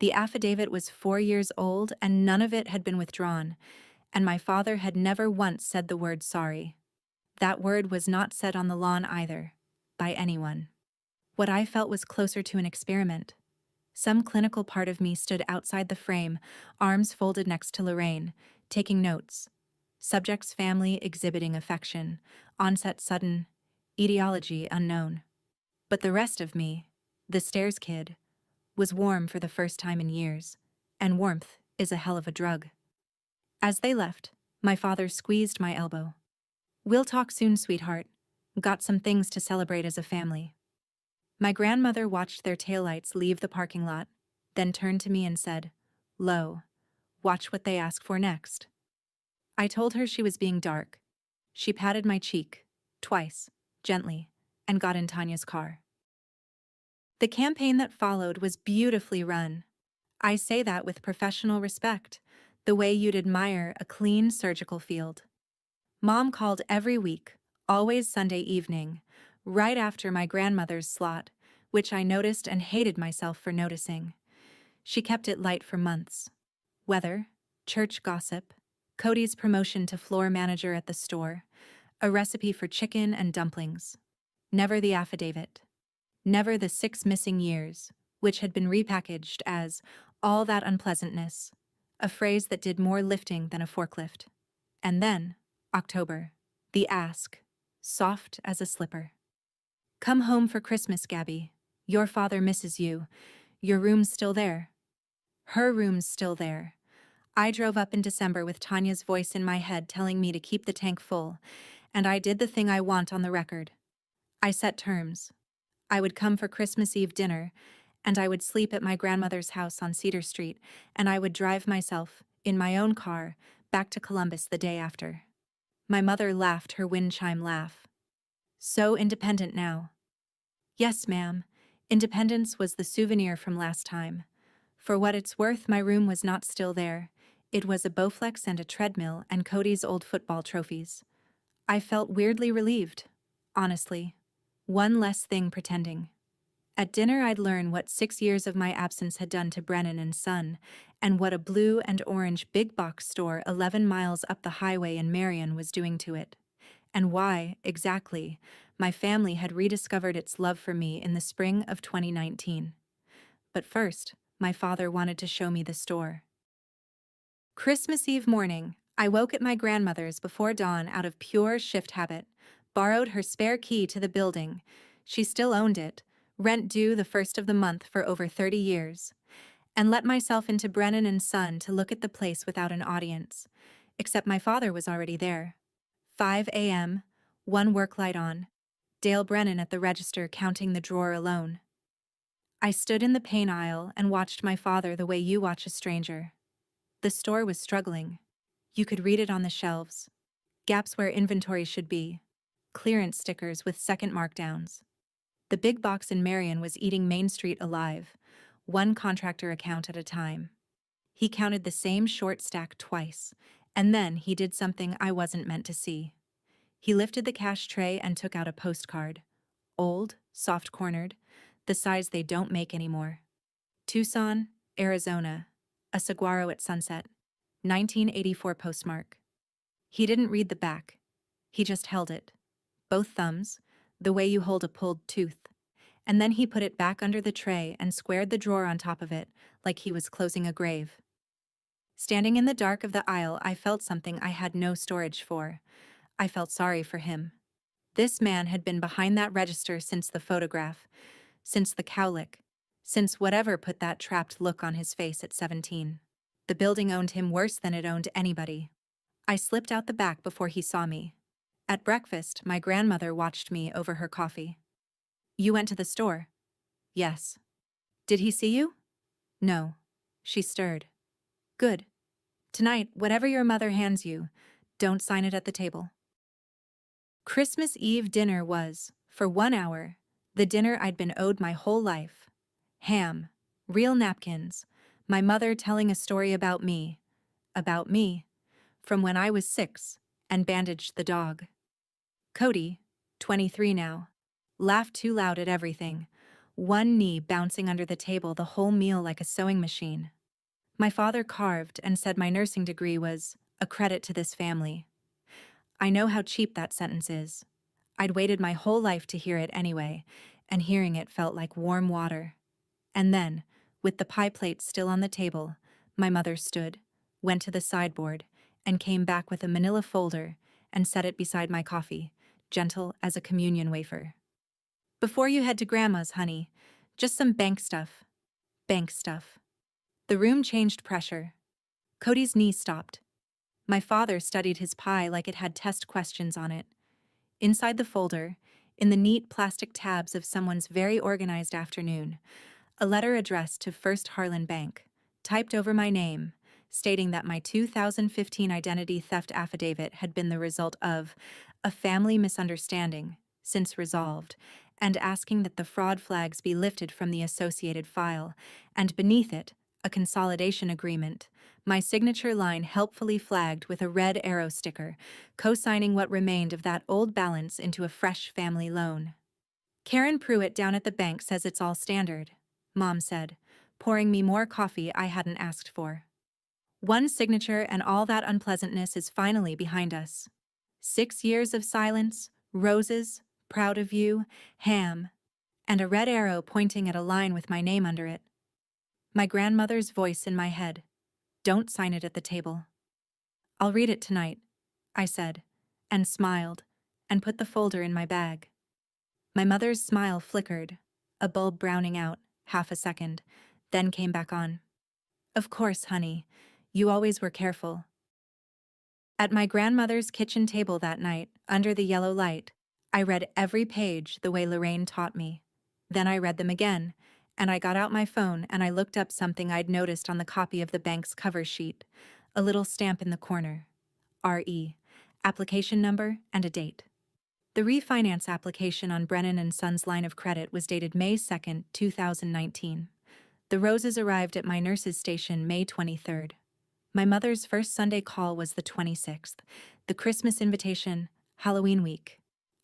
Speaker 1: The affidavit was 4 years old and none of it had been withdrawn, and my father had never once said the word sorry. That word was not said on the lawn either, by anyone. What I felt was closer to an experiment. Some clinical part of me stood outside the frame, arms folded next to Lorraine, taking notes. Subject's family exhibiting affection, onset sudden, etiology unknown. But the rest of me, the stairs kid, was warm for the first time in years, and warmth is a hell of a drug. As they left, my father squeezed my elbow. We'll talk soon, sweetheart. Got some things to celebrate as a family. My grandmother watched their taillights leave the parking lot, then turned to me and said, "Lo, watch what they ask for next." I told her she was being dark. She patted my cheek, twice, gently, and got in Tanya's car. The campaign that followed was beautifully run. I say that with professional respect, the way you'd admire a clean surgical field. Mom called every week, always Sunday evening, right after my grandmother's slot, which I noticed and hated myself for noticing. She kept it light for months. Weather, church gossip, Cody's promotion to floor manager at the store, a recipe for chicken and dumplings. Never the affidavit. Never the 6 missing years, which had been repackaged as all that unpleasantness, a phrase that did more lifting than a forklift. And then, October, the ask, soft as a slipper. "Come home for Christmas, Gabby. Your father misses you. Your room's still there." Her room's still there. I drove up in December with Tanya's voice in my head telling me to keep the tank full, and I did the thing I want on the record. I set terms. I would come for Christmas Eve dinner, and I would sleep at my grandmother's house on Cedar Street, and I would drive myself, in my own car, back to Columbus the day after. My mother laughed her wind chime laugh. "So independent now." Yes, ma'am. Independence was the souvenir from last time. For what it's worth, my room was not still there. It was a Bowflex and a treadmill and Cody's old football trophies. I felt weirdly relieved, honestly. One less thing pretending. At dinner I'd learn what 6 years of my absence had done to Brennan and Son, and what a blue and orange big box store 11 miles up the highway in Marion was doing to it. And why, exactly, my family had rediscovered its love for me in the spring of 2019. But first, my father wanted to show me the store. Christmas Eve morning, I woke at my grandmother's before dawn out of pure shift habit, borrowed her spare key to the building. She still owned it, rent due the first of the month for over 30 years, and let myself into Brennan and Son to look at the place without an audience, except my father was already there. 5 a.m., one work light on, Dale Brennan at the register counting the drawer alone. I stood in the paint aisle and watched my father the way you watch a stranger. The store was struggling. You could read it on the shelves. Gaps where inventory should be. Clearance stickers with second markdowns. The big box in Marion was eating Main Street alive, one contractor account at a time. He counted the same short stack twice, and then he did something I wasn't meant to see. He lifted the cash tray and took out a postcard. Old, soft-cornered, the size they don't make anymore. Tucson, Arizona, a saguaro at sunset, 1984 postmark. He didn't read the back. He just held it. Both thumbs, the way you hold a pulled tooth. And then he put it back under the tray and squared the drawer on top of it, like he was closing a grave. Standing in the dark of the aisle, I felt something I had no storage for. I felt sorry for him. This man had been behind that register since the photograph, since the cowlick, since whatever put that trapped look on his face at 17. The building owned him worse than it owned anybody. I slipped out the back before he saw me. At breakfast, my grandmother watched me over her coffee. "You went to the store?" "Yes." "Did he see you?" "No." She stirred. "Good. Tonight, whatever your mother hands you, don't sign it at the table." Christmas Eve dinner was, for 1 hour, the dinner I'd been owed my whole life. Ham, real napkins, my mother telling a story about me, from when I was 6, and bandaged the dog. Cody, 23 now, laughed too loud at everything, one knee bouncing under the table the whole meal like a sewing machine. My father carved and said my nursing degree was a credit to this family. I know how cheap that sentence is. I'd waited my whole life to hear it anyway, and hearing it felt like warm water. And then, with the pie plate still on the table, my mother stood, went to the sideboard, and came back with a manila folder and set it beside my coffee, gentle as a communion wafer. "Before you head to Grandma's, honey, just some bank stuff." Bank stuff. The room changed pressure. Cody's knee stopped. My father studied his pie like it had test questions on it. Inside the folder, in the neat plastic tabs of someone's very organized afternoon, a letter addressed to First Harlan Bank, typed over my name, stating that my 2015 identity theft affidavit had been the result of a family misunderstanding, since resolved, and asking that the fraud flags be lifted from the associated file, and beneath it, a consolidation agreement, my signature line helpfully flagged with a red arrow sticker, co-signing what remained of that old balance into a fresh family loan. Karen Pruitt down at the bank says it's all standard, Mom said, pouring me more coffee I hadn't asked for. One signature and all that unpleasantness is finally behind us. 6 years of silence, roses, proud of you, ham, and a red arrow pointing at a line with my name under it. My grandmother's voice in my head. Don't sign it at the table. I'll read it tonight, I said, and smiled, and put the folder in my bag. My mother's smile flickered, a bulb browning out, half a second, then came back on. Of course, honey, you always were careful. At my grandmother's kitchen table that night, under the yellow light, I read every page the way Lorraine taught me. Then I read them again, and I got out my phone and I looked up something I'd noticed on the copy of the bank's cover sheet, a little stamp in the corner. RE, application number and a date. The refinance application on Brennan and Sons line of credit was dated May 2, 2019. The roses arrived at my nurse's station May 23rd. My mother's first Sunday call was the 26th, the Christmas invitation, Halloween week.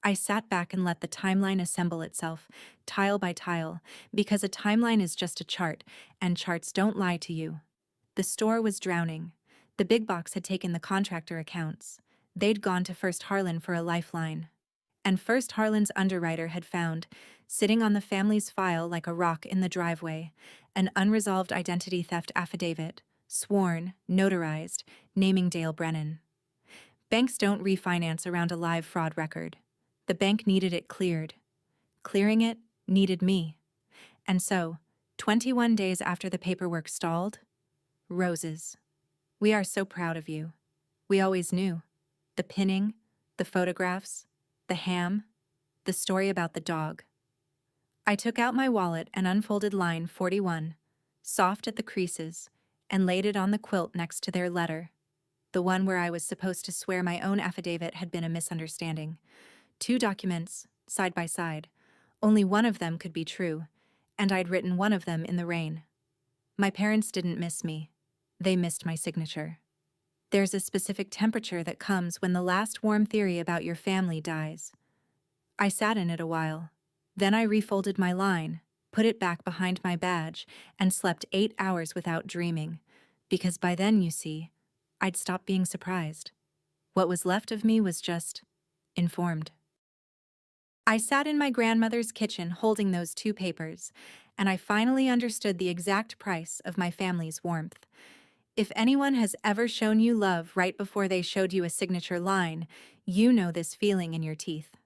Speaker 1: I sat back and let the timeline assemble itself, tile by tile, because a timeline is just a chart, and charts don't lie to you. The store was drowning. The big box had taken the contractor accounts. They'd gone to First Harlan for a lifeline. And First Harlan's underwriter had found, sitting on the family's file like a rock in the driveway, an unresolved identity theft affidavit, sworn, notarized, naming Dale Brennan. Banks don't refinance around a live fraud record. The bank needed it cleared. Clearing it needed me. And so, 21 days after the paperwork stalled, roses. We are so proud of you. We always knew. The pinning, the photographs, the ham, the story about the dog. I took out my wallet and unfolded line 41, soft at the creases, and laid it on the quilt next to their letter, the one where I was supposed to swear my own affidavit had been a misunderstanding. 2 documents, side by side. Only one of them could be true, and I'd written one of them in the rain. My parents didn't miss me. They missed my signature. There's a specific temperature that comes when the last warm theory about your family dies. I sat in it a while. Then I refolded my line, put it back behind my badge, and slept 8 hours without dreaming, because by then, you see, I'd stopped being surprised. What was left of me was just informed. I sat in my grandmother's kitchen holding those 2 papers, and I finally understood the exact price of my family's warmth. If anyone has ever shown you love right before they showed you a signature line, you know this feeling in your teeth.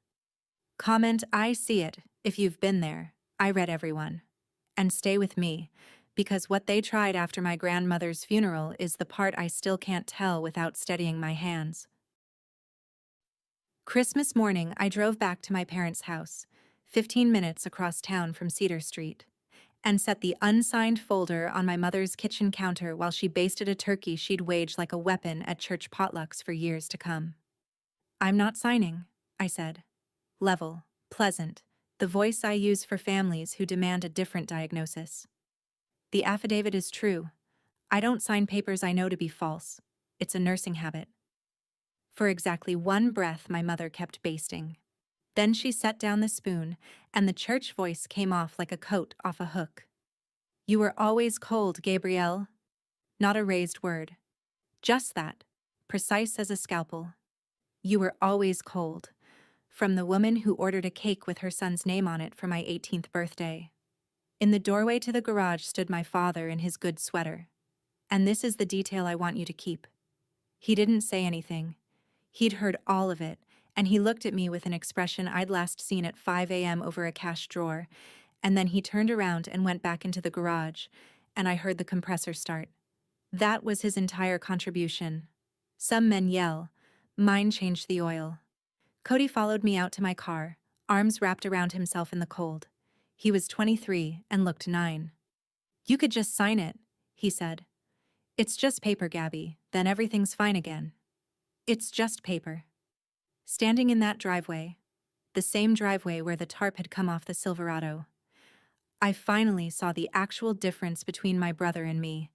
Speaker 1: Comment "I see it" if you've been there. I read everyone. And stay with me, because what they tried after my grandmother's funeral is the part I still can't tell without steadying my hands. Christmas morning, I drove back to my parents' house, 15 minutes across town from Cedar Street, and set the unsigned folder on my mother's kitchen counter while she basted a turkey she'd waged like a weapon at church potlucks for years to come. I'm not signing, I said. Level, pleasant, the voice I use for families who demand a different diagnosis. The affidavit is true. I don't sign papers I know to be false. It's a nursing habit. For exactly 1 breath, my mother kept basting. Then she set down the spoon, and the church voice came off like a coat off a hook. You were always cold, Gabrielle. Not a raised word. Just that, precise as a scalpel. You were always cold. From the woman who ordered a cake with her son's name on it for my 18th birthday. In the doorway to the garage stood my father in his good sweater. And this is the detail I want you to keep. He didn't say anything. He'd heard all of it, and he looked at me with an expression I'd last seen at 5 a.m. over a cash drawer, and then he turned around and went back into the garage, and I heard the compressor start. That was his entire contribution. Some men yell. Mine changed the oil. Cody followed me out to my car, arms wrapped around himself in the cold. He was 23 and looked 9. You could just sign it, he said. It's just paper, Gabby, then everything's fine again. It's just paper. Standing in that driveway, the same driveway where the tarp had come off the Silverado, I finally saw the actual difference between my brother and me,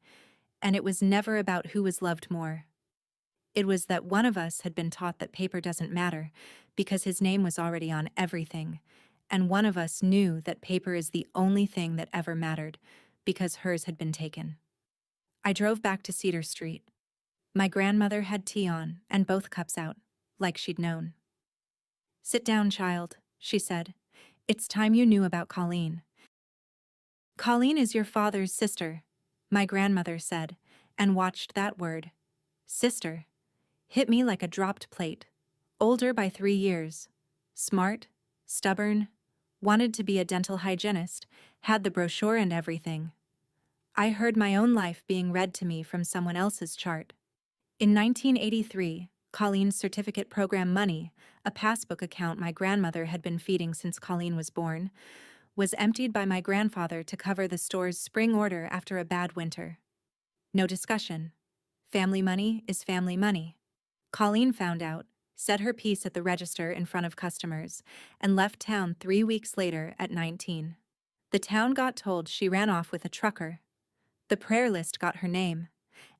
Speaker 1: and it was never about who was loved more. It was that one of us had been taught that paper doesn't matter because his name was already on everything, and one of us knew that paper is the only thing that ever mattered because hers had been taken. I drove back to Cedar Street. My grandmother had tea on and both cups out, like she'd known. Sit down, child, she said. It's time you knew about Colleen. Colleen is your father's sister, my grandmother said, and watched that word, sister, hit me like a dropped plate. Older by 3 years. Smart, stubborn, wanted to be a dental hygienist, had the brochure and everything. I heard my own life being read to me from someone else's chart. In 1983, Colleen's certificate program money, a passbook account my grandmother had been feeding since Colleen was born, was emptied by my grandfather to cover the store's spring order after a bad winter. No discussion. Family money is family money. Colleen found out, said her piece at the register in front of customers, and left town 3 weeks later at 19. The town got told she ran off with a trucker. The prayer list got her name,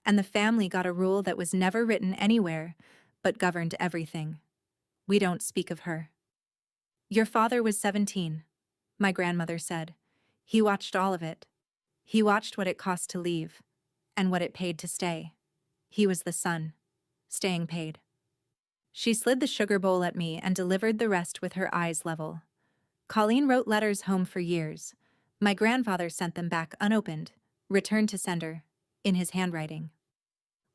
Speaker 1: and the family got a rule that was never written anywhere, but governed everything. We don't speak of her. Your father was 17, my grandmother said. He watched all of it. He watched what it cost to leave, and what it paid to stay. He was the son, staying paid. She slid the sugar bowl at me and delivered the rest with her eyes level. Colleen wrote letters home for years. My grandfather sent them back unopened, returned to sender, in his handwriting.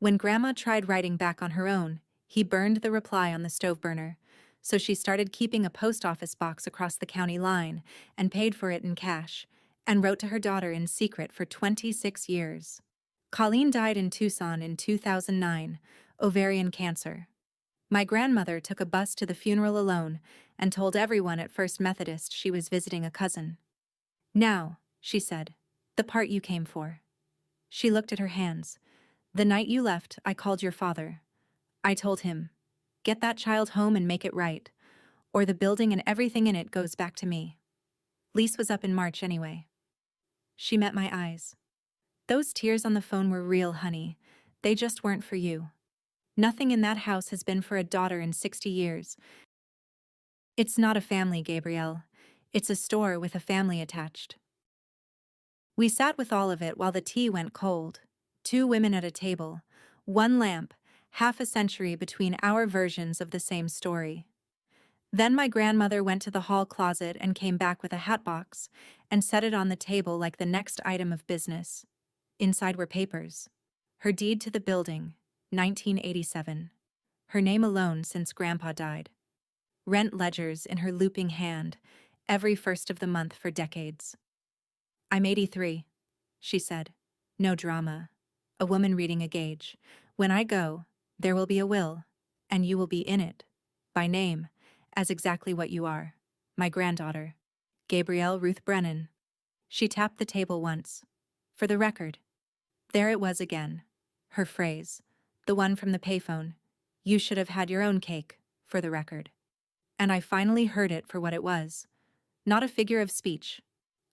Speaker 1: When Grandma tried writing back on her own, he burned the reply on the stove burner, so she started keeping a post office box across the county line and paid for it in cash, and wrote to her daughter in secret for 26 years. Colleen died in Tucson in 2009, ovarian cancer. My grandmother took a bus to the funeral alone and told everyone at First Methodist she was visiting a cousin. Now, she said, the part you came for. She looked at her hands. The night you left, I called your father. I told him, get that child home and make it right, or the building and everything in it goes back to me. Lease was up in March anyway. She met my eyes. Those tears on the phone were real, honey. They just weren't for you. Nothing in that house has been for a daughter in 60 years. It's not a family, Gabrielle. It's a store with a family attached. We sat with all of it while the tea went cold. 2 women at a table, 1 lamp, half a century between our versions of the same story. Then my grandmother went to the hall closet and came back with a hat box and set it on the table like the next item of business. Inside were papers. Her deed to the building, 1987. Her name alone since Grandpa died. Rent ledgers in her looping hand, every first of the month for decades. I'm 83, she said. No drama. A woman reading a gauge. When I go, there will be a will, and you will be in it, by name, as exactly what you are, my granddaughter, Gabrielle Ruth Brennan. She tapped the table once. For the record. There it was again. Her phrase, the one from the payphone, you should have had your own cake, for the record. And I finally heard it for what it was. Not a figure of speech.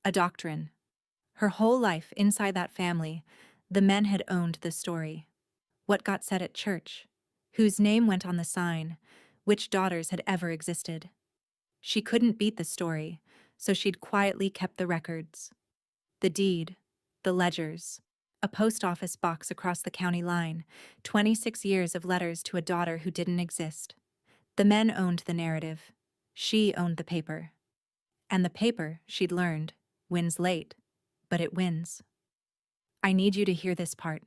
Speaker 1: A doctrine. Her whole life inside that family, the men had owned the story. What got said at church? Whose name went on the sign? Which daughters had ever existed? She couldn't beat the story, so she'd quietly kept the records. The deed, the ledgers, a post office box across the county line, 26 years of letters to a daughter who didn't exist. The men owned the narrative. She owned the paper. And the paper, she'd learned, wins late, but it wins. I need you to hear this part,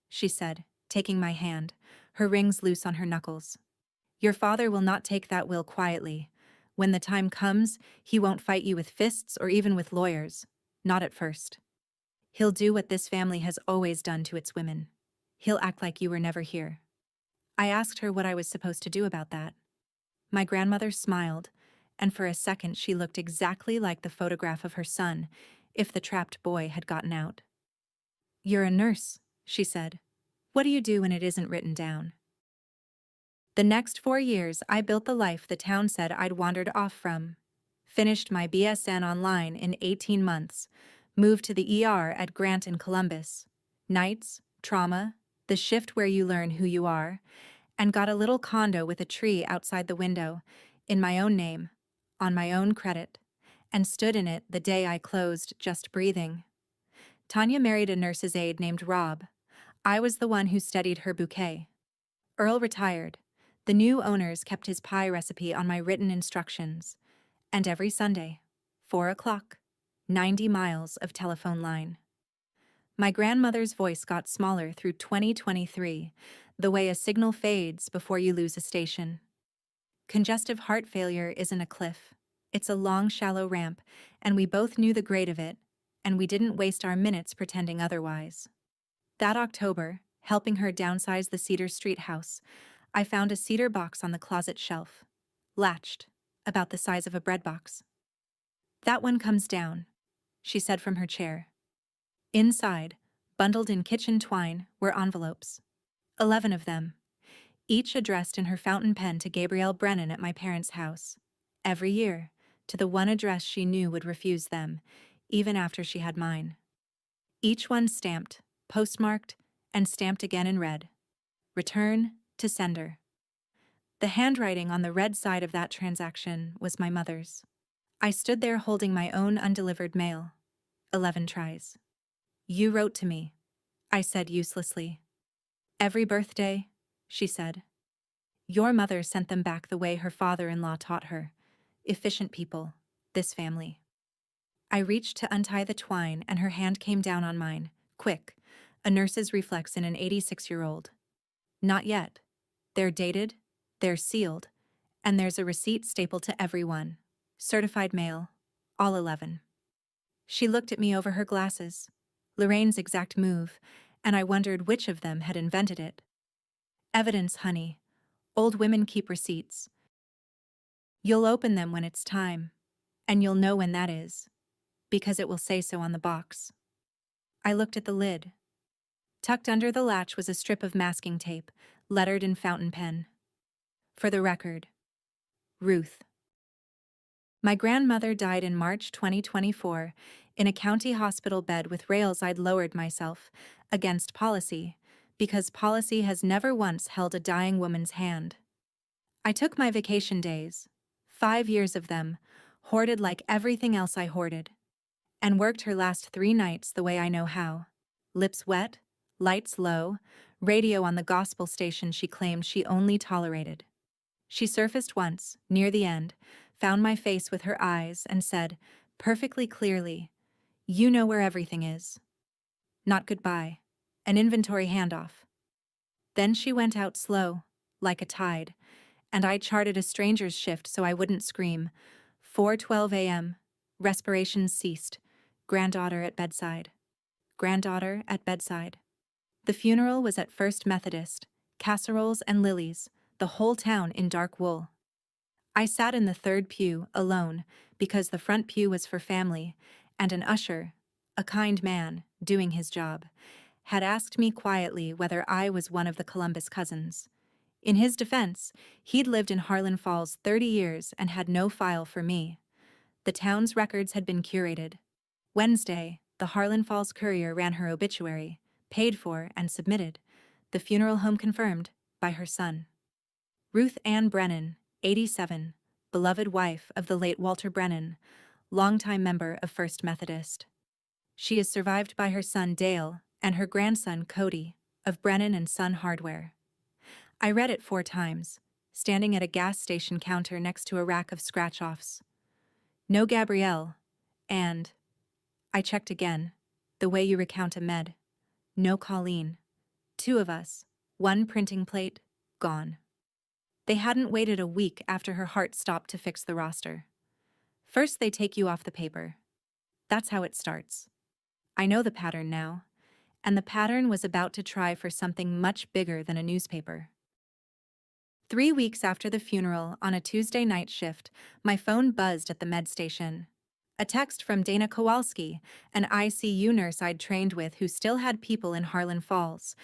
Speaker 1: she said, taking my hand, her rings loose on her knuckles. Your father will not take that will quietly. When the time comes, he won't fight you with fists or even with lawyers. Not at first. He'll do what this family has always done to its women. He'll act like you were never here. I asked her what I was supposed to do about that. My grandmother smiled, and for a second she looked exactly like the photograph of her son, if the trapped boy had gotten out. "You're a nurse," she said. "What do you do when it isn't written down?" The next 4 years, I built the life the town said I'd wandered off from. Finished my BSN online in 18 months, moved to the ER at Grant in Columbus. Nights, trauma, the shift where you learn who you are, and got a little condo with a tree outside the window, in my own name, on my own credit, and stood in it the day I closed Just Breathing. Tanya married a nurse's aide named Rob. I was the one who steadied her bouquet. Earl retired. The new owners kept his pie recipe on my written instructions. And every Sunday, 4 o'clock, 90 miles of telephone line. My grandmother's voice got smaller through 2023, the way a signal fades before you lose a station. Congestive heart failure isn't a cliff. It's a long, shallow ramp, and we both knew the grade of it, and we didn't waste our minutes pretending otherwise. That October, helping her downsize the Cedar Street house, I found a cedar box on the closet shelf, latched, about the size of a bread box. "That one comes down," she said from her chair. Inside, bundled in kitchen twine, were envelopes. 11 of them, each addressed in her fountain pen to Gabrielle Brennan at my parents' house. Every year, to the one address she knew would refuse them, even after she had mine. Each one stamped, postmarked, and stamped again in red. Return to sender. The handwriting on the red side of that transaction was my mother's. I stood there holding my own undelivered mail. 11 tries. "You wrote to me," I said uselessly. "Every birthday," she said. "Your mother sent them back the way her father-in-law taught her. Efficient people, this family." I reached to untie the twine and her hand came down on mine, quick, a nurse's reflex in an 86-year-old. "Not yet. They're dated, they're sealed, and there's a receipt stapled to every one. Certified mail, all 11. She looked at me over her glasses, Lorraine's exact move, and I wondered which of them had invented it. "Evidence, honey. Old women keep receipts. You'll open them when it's time, and you'll know when that is, because it will say so on the box." I looked at the lid. Tucked under the latch was a strip of masking tape, lettered in fountain pen. "For the record, Ruth." My grandmother died in March 2024 in a county hospital bed with rails I'd lowered myself, against policy, because policy has never once held a dying woman's hand. I took my vacation days, 5 years of them, hoarded like everything else I hoarded, and worked her last 3 nights the way I know how. Lips wet, lights low, radio on the gospel station she claimed she only tolerated. She surfaced once, near the end, found my face with her eyes, and said, perfectly clearly, "You know where everything is." Not goodbye, an inventory handoff. Then she went out slow, like a tide, and I charted a stranger's shift so I wouldn't scream. 4:12 a.m., respirations ceased, granddaughter at bedside. Granddaughter at bedside. The funeral was at First Methodist, casseroles and lilies, the whole town in dark wool. I sat in the third pew, alone, because the front pew was for family, and an usher, a kind man, doing his job, had asked me quietly whether I was one of the Columbus cousins. In his defense, he'd lived in Harlan Falls 30 years and had no file for me. The town's records had been curated. Wednesday, the Harlan Falls Courier ran her obituary, paid for and submitted, the funeral home confirmed, by her son. Ruth Ann Brennan, 87, beloved wife of the late Walter Brennan, longtime member of First Methodist. She is survived by her son Dale and her grandson Cody, of Brennan and Son Hardware. I read it 4 times, standing at a gas station counter next to a rack of scratch-offs. No Gabrielle, and I checked again, the way you recount a med. No Colleen. 2 of us, 1 printing plate, gone. They hadn't waited a week after her heart stopped to fix the roster. First they take you off the paper. That's how it starts. I know the pattern now, and the pattern was about to try for something much bigger than a newspaper. 3 weeks after the funeral, on a Tuesday night shift, my phone buzzed at the med station. A text from Dana Kowalski, an ICU nurse I'd trained with who still had people in Harlan Falls,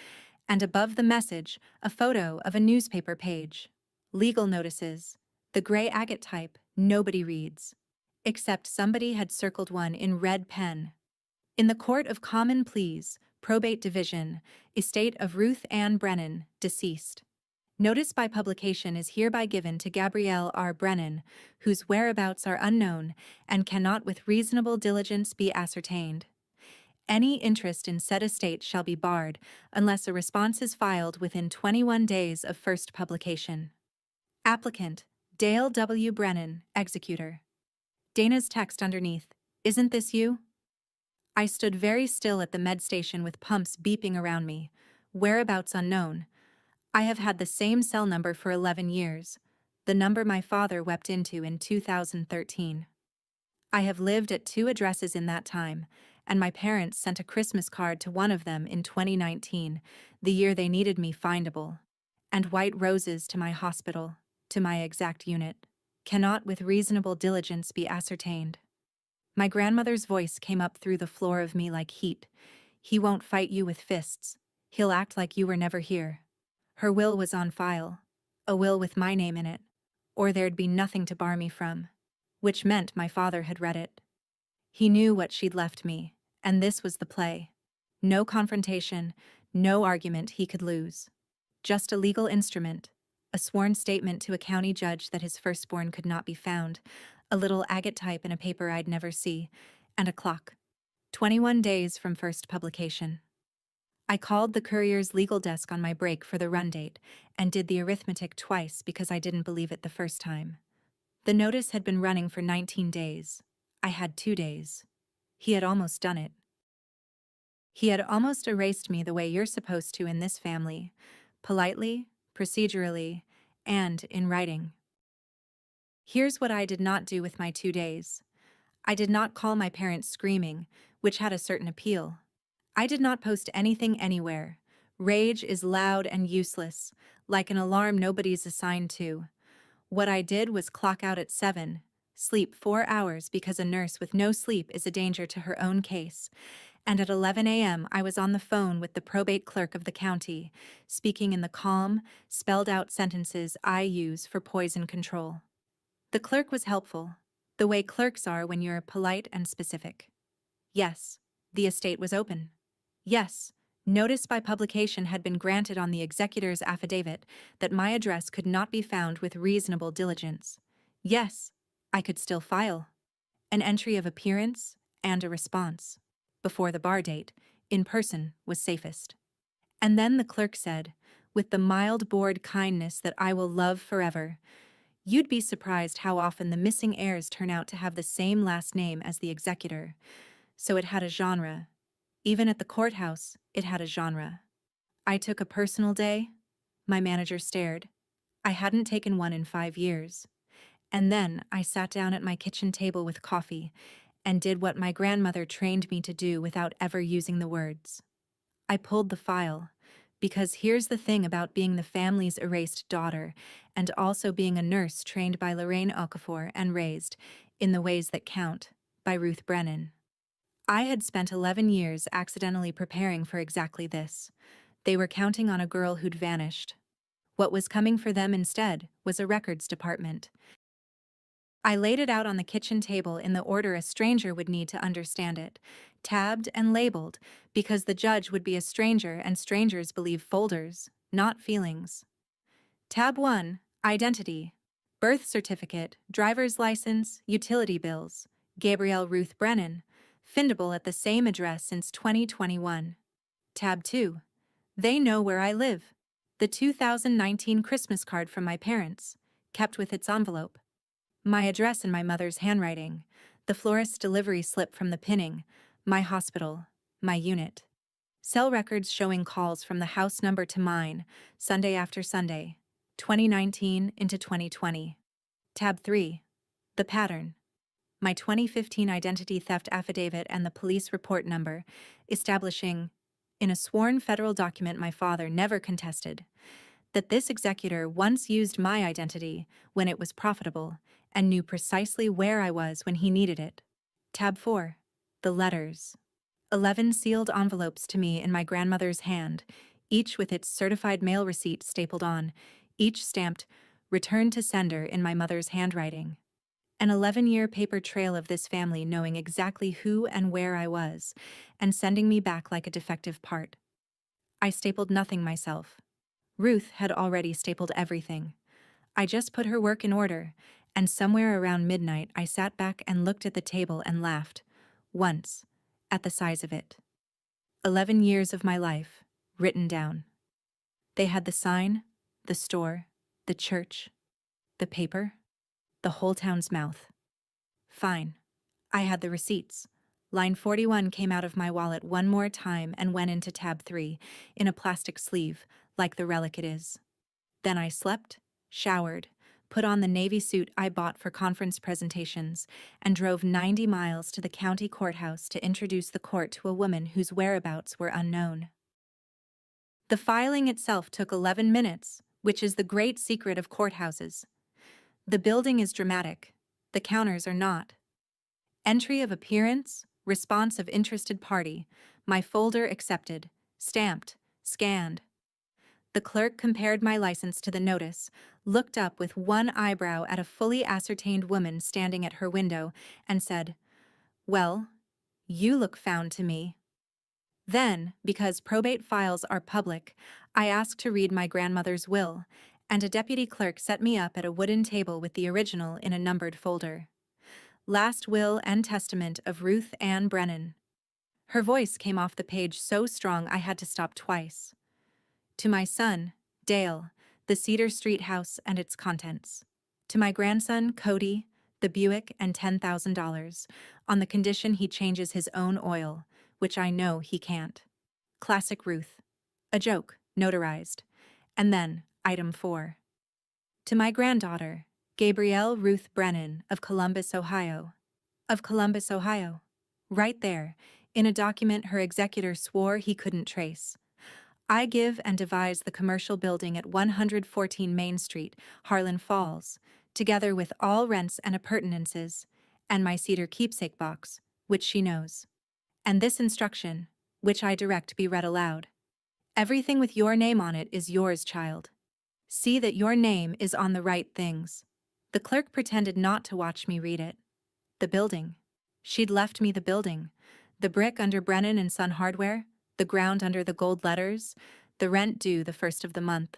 Speaker 1: and above the message, a photo of a newspaper page. Legal notices, the gray agate type nobody reads. Except somebody had circled one in red pen. In the Court of Common Pleas, Probate Division, estate of Ruth Ann Brennan, deceased. Notice by publication is hereby given to Gabrielle R. Brennan, whose whereabouts are unknown and cannot with reasonable diligence be ascertained. Any interest in said estate shall be barred unless a response is filed within 21 days of first publication. Applicant, Dale W. Brennan, executor. Dana's text underneath, "Isn't this you?" I stood very still at the med station with pumps beeping around me. Whereabouts unknown. I have had the same cell number for 11 years, the number my father wept into in 2013. I have lived at 2 addresses in that time, and my parents sent a Christmas card to one of them in 2019, the year they needed me findable, and white roses to my hospital, to my exact unit, cannot with reasonable diligence be ascertained. My grandmother's voice came up through the floor of me like heat. He won't fight you with fists. He'll act like you were never here. Her will was on file, a will with my name in it, or there'd be nothing to bar me from, which meant my father had read it. He knew what she'd left me, and this was the play. No confrontation, no argument he could lose. Just a legal instrument, a sworn statement to a county judge that his firstborn could not be found, a little agate type in a paper I'd never see, and a clock. 21 days from first publication. I called the courier's legal desk on my break for the run date and did the arithmetic twice because I didn't believe it the first time. The notice had been running for 19 days. I had 2 days. He had almost done it. He had almost erased me the way you're supposed to in this family, politely, procedurally, and in writing. Here's what I did not do with my 2 days. I did not call my parents screaming, which had a certain appeal. I did not post anything anywhere. Rage is loud and useless, like an alarm nobody's assigned to. What I did was clock out at 7, sleep 4 hours because a nurse with no sleep is a danger to her own case, and at 11 a.m. I was on the phone with the probate clerk of the county, speaking in the calm, spelled-out sentences I use for poison control. The clerk was helpful, the way clerks are when you're polite and specific. Yes, the estate was open. Yes, notice by publication had been granted on the executor's affidavit that my address could not be found with reasonable diligence. Yes, I could still file an entry of appearance and a response. Before the bar date, in person was safest. And then the clerk said, with the mild bored kindness that I will love forever, "You'd be surprised how often the missing heirs turn out to have the same last name as the executor." So it had a genre. Even at the courthouse, it had a genre. I took a personal day. My manager stared. I hadn't taken one in 5 years. And then I sat down at my kitchen table with coffee and did what my grandmother trained me to do without ever using the words. I pulled the file, because here's the thing about being the family's erased daughter and also being a nurse trained by Lorraine Okafor and raised, in the ways that count, by Ruth Brennan. I had spent 11 years accidentally preparing for exactly this. They were counting on a girl who'd vanished. What was coming for them instead was a records department. I laid it out on the kitchen table in the order a stranger would need to understand it, tabbed and labeled, because the judge would be a stranger and strangers believe folders, not feelings. Tab 1, Identity. Birth certificate, driver's license, utility bills. Gabrielle Ruth Brennan. Findable at the same address since 2021. Tab 2. They know where I live. The 2019 Christmas card from my parents, kept with its envelope. My address in my mother's handwriting. The florist's delivery slip from the pinning. My hospital. My unit. Cell records showing calls from the house number to mine, Sunday after Sunday, 2019 into 2020. Tab 3. The pattern. My 2015 identity theft affidavit and the police report number, establishing in a sworn federal document my father never contested, that this executor once used my identity when it was profitable and knew precisely where I was when he needed it. Tab 4. The letters. 11 sealed envelopes to me in my grandmother's hand, each with its certified mail receipt stapled on, each stamped, "Return to sender" in my mother's handwriting. An 11-year paper trail of this family knowing exactly who and where I was, and sending me back like a defective part. I stapled nothing myself. Ruth had already stapled everything. I just put her work in order, and somewhere around midnight I sat back and looked at the table and laughed. Once, at the size of it. 11 years of my life, written down. They had the sign, the store, the church, the paper, the whole town's mouth. Fine. I had the receipts. Line 41 came out of my wallet one more time and went into tab 3, in a plastic sleeve, like the relic it is. Then I slept, showered, put on the navy suit I bought for conference presentations, and drove 90 miles to the county courthouse to introduce the court to a woman whose whereabouts were unknown. The filing itself took 11 minutes, which is the great secret of courthouses. The building is dramatic. The counters are not. Entry of appearance, response of interested party, my folder accepted, stamped, scanned. The clerk compared my license to the notice, looked up with one eyebrow at a fully ascertained woman standing at her window, and said, "Well, you look found to me." Then, because probate files are public, I asked to read my grandmother's will, and a deputy clerk set me up at a wooden table with the original in a numbered folder. Last Will and Testament of Ruth Ann Brennan. Her voice came off the page so strong I had to stop twice. To my son, Dale, the Cedar Street house and its contents. To my grandson, Cody, the Buick and $10,000, on the condition he changes his own oil, which I know he can't. Classic Ruth. A joke, notarized. And then, item 4. To my granddaughter, Gabrielle Ruth Brennan of Columbus, Ohio. Of Columbus, Ohio. Right there, in a document her executor swore he couldn't trace. I give and devise the commercial building at 114 Main Street, Harlan Falls, together with all rents and appurtenances, and my cedar keepsake box, which she knows. And this instruction, which I direct be read aloud. Everything with your name on it is yours, child. See that your name is on the right things. The clerk pretended not to watch me read it. The building. She'd left me the building. The brick under Brennan and Son Hardware, the ground under the gold letters, the rent due the first of the month.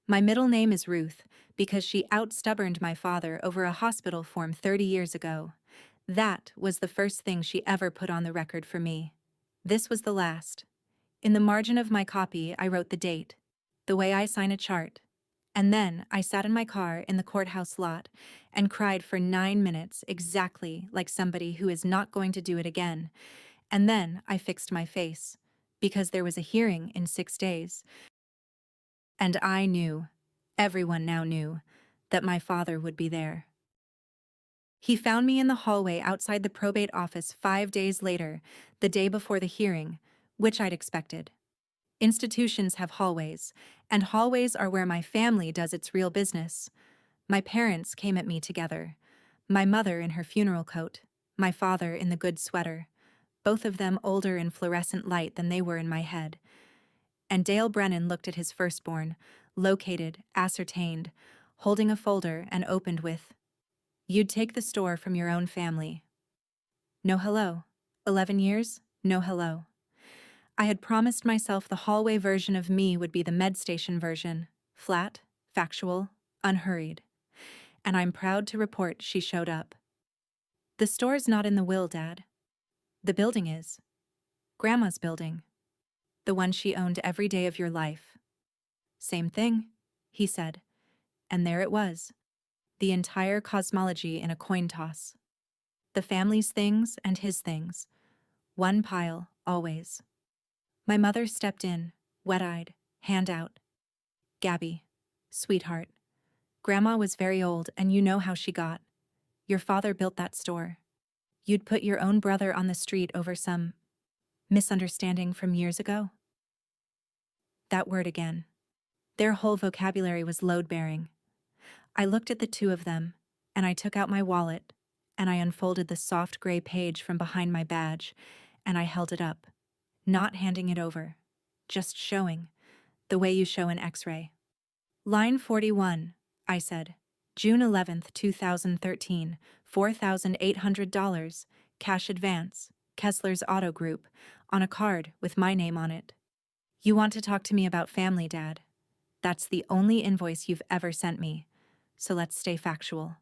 Speaker 1: My middle name is Ruth, because she outstubborned my father over a hospital form 30 years ago. That was the first thing she ever put on the record for me. This was the last. In the margin of my copy, I wrote the date, the way I sign a chart. And then I sat in my car in the courthouse lot and cried for 9 minutes exactly like somebody who is not going to do it again. And then I fixed my face, because there was a hearing in 6 days. And I knew, everyone now knew, that my father would be there. He found me in the hallway outside the probate office 5 days later, the day before the hearing, which I'd expected. Institutions have hallways, and hallways are where my family does its real business. My parents came at me together, my mother in her funeral coat, my father in the good sweater, both of them older in fluorescent light than they were in my head. And Dale Brennan looked at his firstborn, located, ascertained, holding a folder and opened with, "You'd take the store from your own family." No hello. 11 years, no hello. I had promised myself the hallway version of me would be the MedStation version, flat, factual, unhurried. And I'm proud to report she showed up. The store's not in the will, Dad. The building is. Grandma's building. The one she owned every day of your life. Same thing, he said. And there it was. The entire cosmology in a coin toss. The family's things and his things. One pile, always. My mother stepped in, wet-eyed, hand out. "Gabby, sweetheart. Grandma was very old and you know how she got. Your father built that store. You'd put your own brother on the street over some Misunderstanding from years ago? That word again. Their whole vocabulary was load-bearing. I looked at the two of them, and I took out my wallet, and I unfolded the soft gray page from behind my badge, and I held it up, not handing it over, just showing, the way you show an X-ray. Line 41, I said. June 11th, 2013, $4,800, cash advance, Kessler's Auto Group, on a card with my name on it. You want to talk to me about family, Dad? That's the only invoice you've ever sent me, so let's stay factual.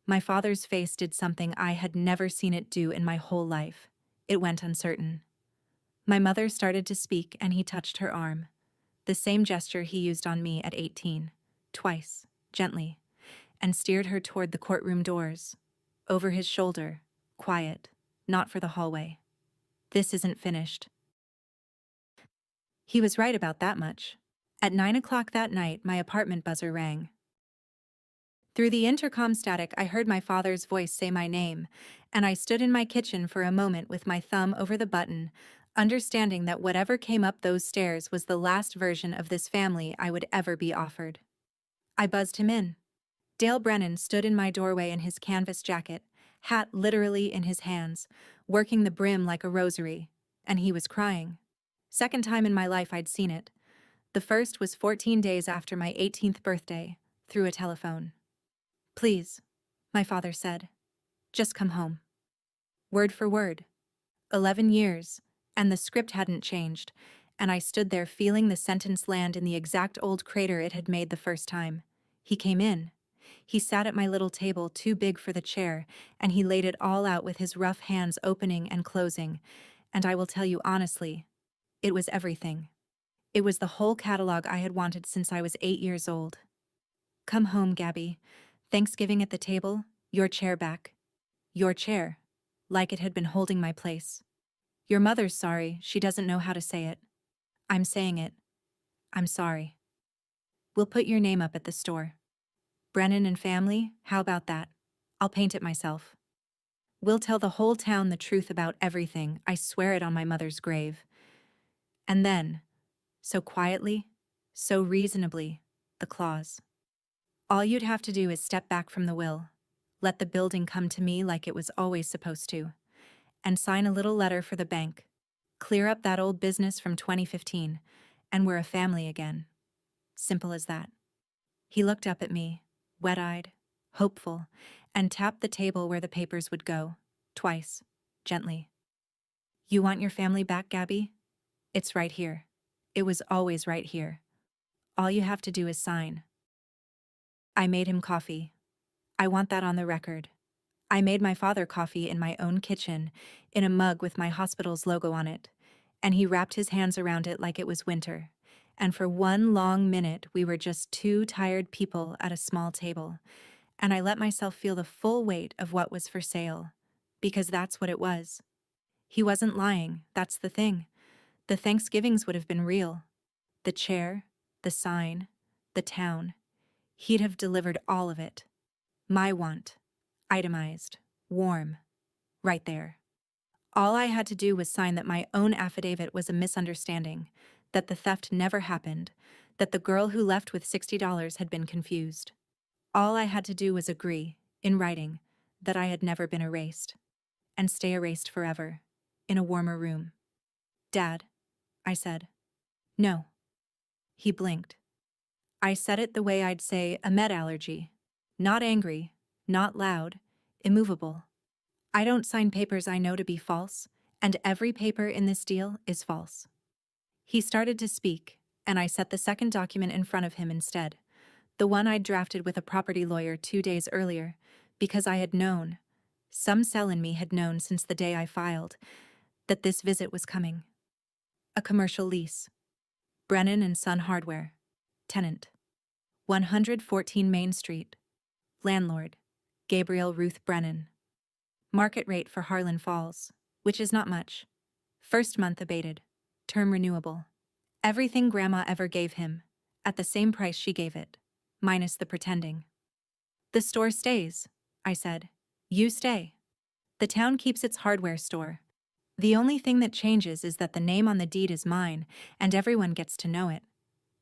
Speaker 1: My father's face did something I had never seen it do in my whole life. It went uncertain. My mother started to speak and he touched her arm. The same gesture he used on me at 18, twice, gently, and steered her toward the courtroom doors. Over his shoulder, quiet, not for the hallway. This isn't finished. He was right about that much. At 9 o'clock that night, my apartment buzzer rang. Through the intercom static, I heard my father's voice say my name, and I stood in my kitchen for a moment with my thumb over the button, understanding that whatever came up those stairs was the last version of this family I would ever be offered. I buzzed him in. Dale Brennan stood in my doorway in his canvas jacket, hat literally in his hands, working the brim like a rosary, and he was crying. Second time in my life I'd seen it. The first was 14 days after my 18th birthday, through a telephone. Please, my father said. Just come home. Word for word. 11 years, and the script hadn't changed, and I stood there feeling the sentence land in the exact old crater it had made the first time. He came in. He sat at my little table too big for the chair, and he laid it all out with his rough hands opening and closing, and I will tell you honestly, it was everything. It was the whole catalog I had wanted since I was 8 years old. Come home, Gabby. Thanksgiving at the table, your chair back. Your chair, like it had been holding my place. Your mother's sorry, she doesn't know how to say it. I'm saying it. I'm sorry. We'll put your name up at the store. Brennan and family, how about that? I'll paint it myself. We'll tell the whole town the truth about everything, I swear it on my mother's grave. And then, so quietly, so reasonably, the clause. All you'd have to do is step back from the will, let the building come to me like it was always supposed to, and sign a little letter for the bank. Clear up that old business from 2015, and we're a family again. Simple as that. He looked up at me, wet-eyed, hopeful, and tapped the table where the papers would go, twice, gently. You want your family back, Gabby? It's right here. It was always right here. All you have to do is sign. I made him coffee. I want that on the record. I made my father coffee in my own kitchen, in a mug with my hospital's logo on it, and he wrapped his hands around it like it was winter. And for one long minute, we were just two tired people at a small table, and I let myself feel the full weight of what was for sale, because that's what it was. He wasn't lying, that's the thing. The Thanksgivings would have been real. The chair, the sign, the town. He'd have delivered all of it. My want. Itemized. Warm. Right there. All I had to do was sign that my own affidavit was a misunderstanding, that the theft never happened, that the girl who left with $60 had been confused. All I had to do was agree, in writing, that I had never been erased. And stay erased forever, in a warmer room. Dad, I said. No. He blinked. I said it the way I'd say a med allergy. Not angry, not loud, immovable. I don't sign papers I know to be false, and every paper in this deal is false. He started to speak, and I set the second document in front of him instead, the one I'd drafted with a property lawyer 2 days earlier, because I had known, some cell in me had known since the day I filed, that this visit was coming. A commercial lease. Brennan and Son Hardware. Tenant. 114 Main Street. Landlord. Gabriel Ruth Brennan. Market rate for Harlan Falls, which is not much. First month abated. Term renewable. Everything Grandma ever gave him, at the same price she gave it, minus the pretending. The store stays, I said. You stay. The town keeps its hardware store. The only thing that changes is that the name on the deed is mine, and everyone gets to know it.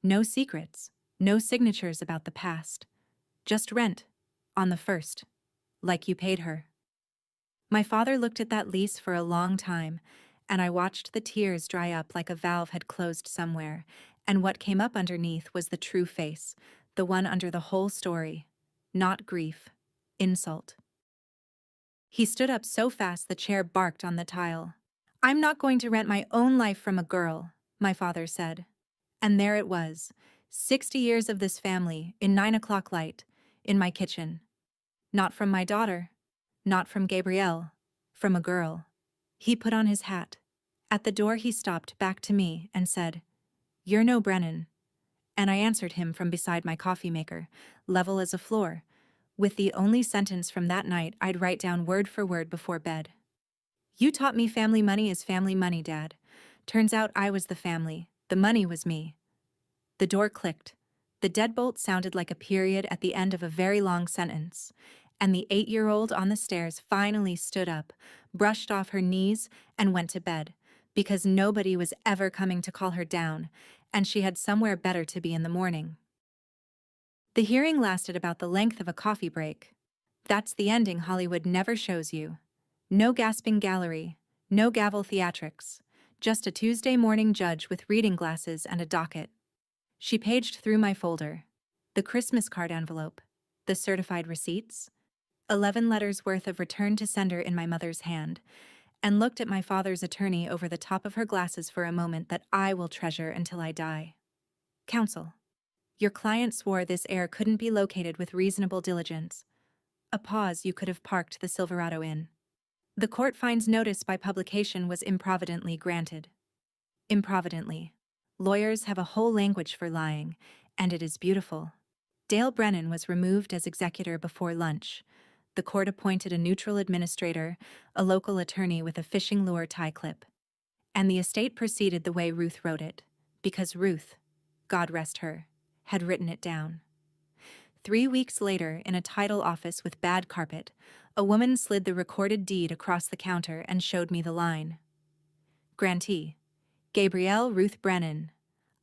Speaker 1: No secrets, no signatures about the past. Just rent, on the first, like you paid her. My father looked at that lease for a long time, and I watched the tears dry up like a valve had closed somewhere, and what came up underneath was the true face, the one under the whole story. Not grief, insult. He stood up so fast the chair barked on the tile. "I'm not going to rent my own life from a girl," my father said. And there it was, 60 years of this family, in 9 o'clock light, in my kitchen. Not from my daughter, not from Gabrielle, from a girl. He put on his hat. At the door he stopped back to me and said, "You're no Brennan." And I answered him from beside my coffee maker, level as a floor, with the only sentence from that night I'd write down word for word before bed. "You taught me family money is family money, Dad. Turns out I was the family, the money was me." The door clicked. The deadbolt sounded like a period at the end of a very long sentence, and the 8-year-old on the stairs finally stood up, brushed off her knees, and went to bed, because nobody was ever coming to call her down, and she had somewhere better to be in the morning. The hearing lasted about the length of a coffee break. That's the ending Hollywood never shows you. No gasping gallery, no gavel theatrics, just a Tuesday morning judge with reading glasses and a docket. She paged through my folder. The Christmas card envelope, the certified receipts, 11 letters worth of return to sender in my mother's hand, and looked at my father's attorney over the top of her glasses for a moment that I will treasure until I die. "Counsel, your client swore this heir couldn't be located with reasonable diligence. A pause you could have parked the Silverado in. The court finds notice by publication was improvidently granted." Improvidently. Lawyers have a whole language for lying, and it is beautiful. Dale Brennan was removed as executor before lunch. The court appointed a neutral administrator, a local attorney with a fishing lure tie clip. And the estate proceeded the way Ruth wrote it, because Ruth, God rest her, had written it down. 3 weeks later, in a title office with bad carpet, a woman slid the recorded deed across the counter and showed me the line. "Grantee, Gabrielle Ruth Brennan."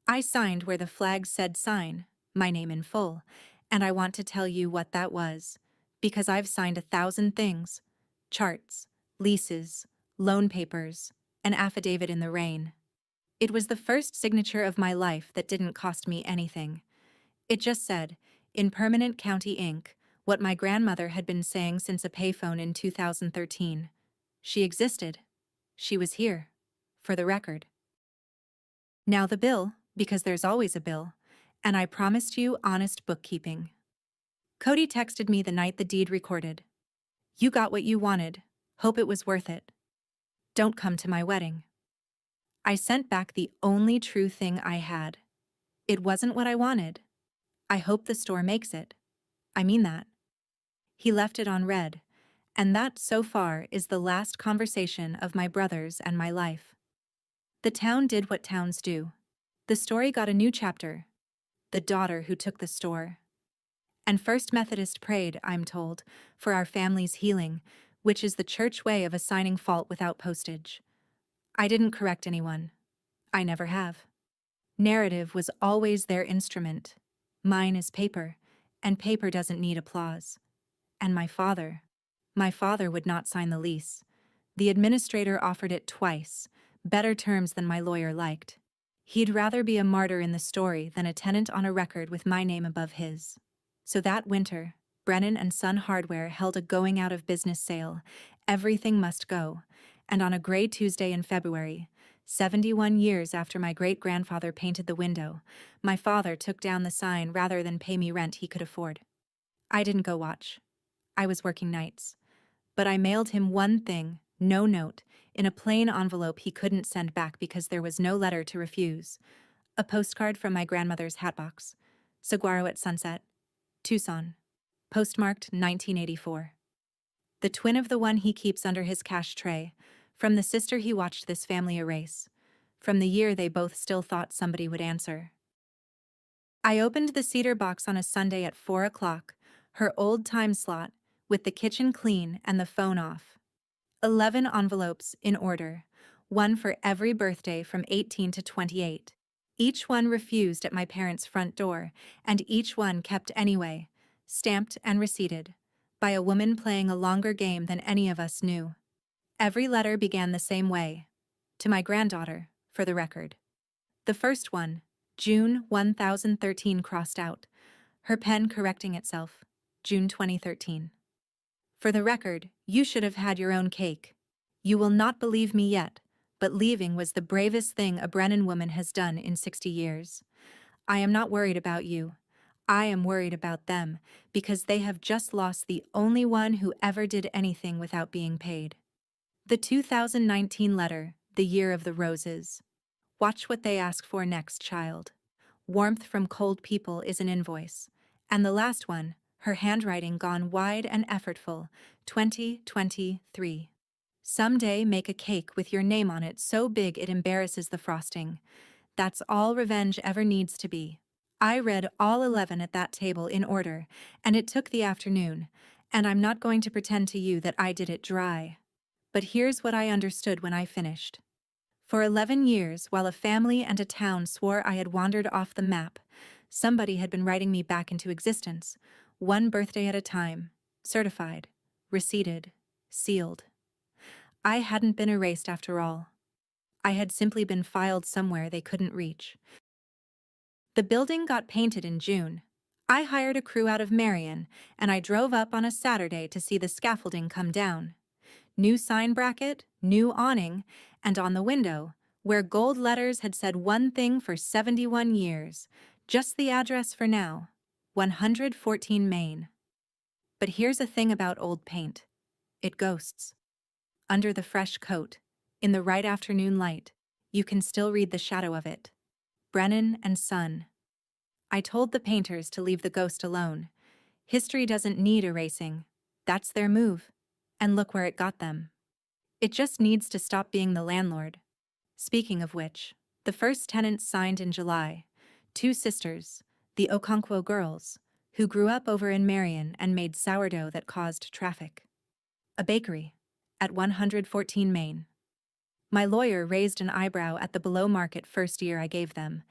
Speaker 1: I signed where the flag said sign, my name in full, and I want to tell you what that was, because I've signed 1,000 things. Charts, leases, loan papers, an affidavit in the rain. It was the first signature of my life that didn't cost me anything. It just said, in permanent county ink, what my grandmother had been saying since a payphone in 2013. She existed. She was here. For the record. Now the bill, because there's always a bill, and I promised you honest bookkeeping. Cody texted me the night the deed recorded. "You got what you wanted. Hope it was worth it. Don't come to my wedding." I sent back the only true thing I had. It wasn't what I wanted. I hope the store makes it. I mean that. He left it on red, and that, so far, is the last conversation of my brothers and my life. The town did what towns do. The story got a new chapter. The daughter who took the store. And First Methodist prayed, I'm told, for our family's healing, which is the church way of assigning fault without postage. I didn't correct anyone. I never have. Narrative was always their instrument. Mine is paper, and paper doesn't need applause. And my father would not sign the lease. The administrator offered it twice, better terms than my lawyer liked. He'd rather be a martyr in the story than a tenant on a record with my name above his. So that winter, Brennan and Son Hardware held a going out of business sale. Everything must go. And on a gray Tuesday in February, 71 years after my great-grandfather painted the window, my father took down the sign rather than pay me rent he could afford. I didn't go watch. I was working nights. But I mailed him one thing, no note, in a plain envelope he couldn't send back because there was no letter to refuse. A postcard from my grandmother's hatbox. Saguaro at sunset. Tucson. Postmarked 1984. The twin of the one he keeps under his cash tray, from the sister he watched this family erase, from the year they both still thought somebody would answer. I opened the cedar box on a Sunday at 4 o'clock, her old time slot, with the kitchen clean and the phone off. 11 envelopes, in order, one for every birthday from 18 to 28. Each one refused at my parents' front door, and each one kept anyway, stamped and receipted, by a woman playing a longer game than any of us knew. Every letter began the same way. To my granddaughter, for the record. The first one, June 1013 crossed out, her pen correcting itself, June 2013. For the record, you should have had your own cake. You will not believe me yet, but leaving was the bravest thing a Brennan woman has done in 60 years. I am not worried about you. I am worried about them, because they have just lost the only one who ever did anything without being paid. The 2019 letter, the year of the roses. Watch what they ask for next, child. Warmth from cold people is an invoice. And the last one, her handwriting gone wide and effortful, 2023. Someday make a cake with your name on it so big it embarrasses the frosting. That's all revenge ever needs to be. I read all 11 at that table in order, and it took the afternoon, and I'm not going to pretend to you that I did it dry. But here's what I understood when I finished. For 11 years, while a family and a town swore I had wandered off the map, somebody had been writing me back into existence, one birthday at a time, certified, receipted, sealed. I hadn't been erased after all. I had simply been filed somewhere they couldn't reach. The building got painted in June. I hired a crew out of Marion, and I drove up on a Saturday to see the scaffolding come down. New sign bracket, new awning, and on the window, where gold letters had said one thing for 71 years, just the address for now, 114 Main. But here's a thing about old paint. It ghosts. Under the fresh coat, in the right afternoon light, you can still read the shadow of it. Brennan and Son. I told the painters to leave the ghost alone. History doesn't need erasing. That's their move. And look where it got them. It just needs to stop being the landlord. Speaking of which, the first tenants signed in July, two sisters, the Okonkwo girls, who grew up over in Marion and made sourdough that caused traffic. A bakery, at 114 Main. My lawyer raised an eyebrow at the below-market first year I gave them,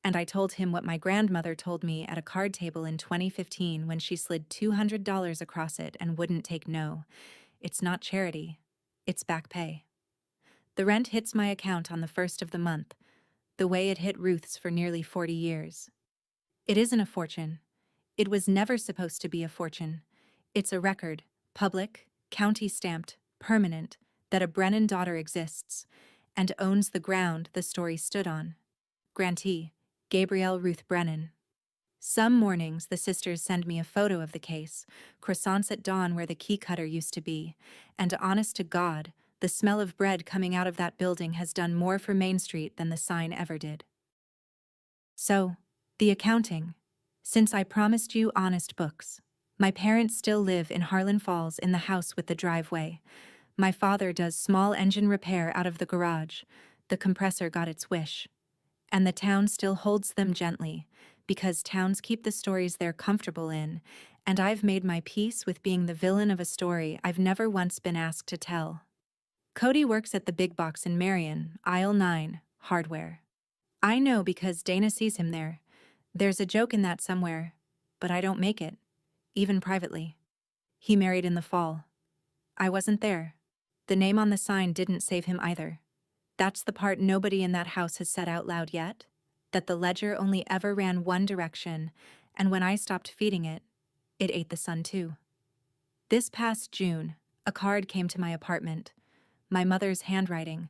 Speaker 1: and I told him what my grandmother told me at a card table in 2015 when she slid $200 across it and wouldn't take no. It's not charity. It's back pay. The rent hits my account on the first of the month, the way it hit Ruth's for nearly 40 years. It isn't a fortune. It was never supposed to be a fortune. It's a record, public, county-stamped, permanent, that a Brennan daughter exists, and owns the ground the story stood on. Grantee, Gabrielle Ruth Brennan. Some mornings the sisters send me a photo of the case, croissants at dawn where the key cutter used to be, and honest to God, the smell of bread coming out of that building has done more for Main Street than the sign ever did. So, the accounting. Since I promised you honest books. My parents still live in Harlan Falls in the house with the driveway. My father does small engine repair out of the garage. The compressor got its wish. And the town still holds them gently, because towns keep the stories they're comfortable in, and I've made my peace with being the villain of a story I've never once been asked to tell. Cody works at the big box in Marion, aisle 9, hardware. I know because Dana sees him there. There's a joke in that somewhere, but I don't make it, even privately. He married in the fall. I wasn't there. The name on the sign didn't save him either. That's the part nobody in that house has said out loud yet, that the ledger only ever ran one direction, and when I stopped feeding it, it ate the sun too. This past June, a card came to my apartment. My mother's handwriting,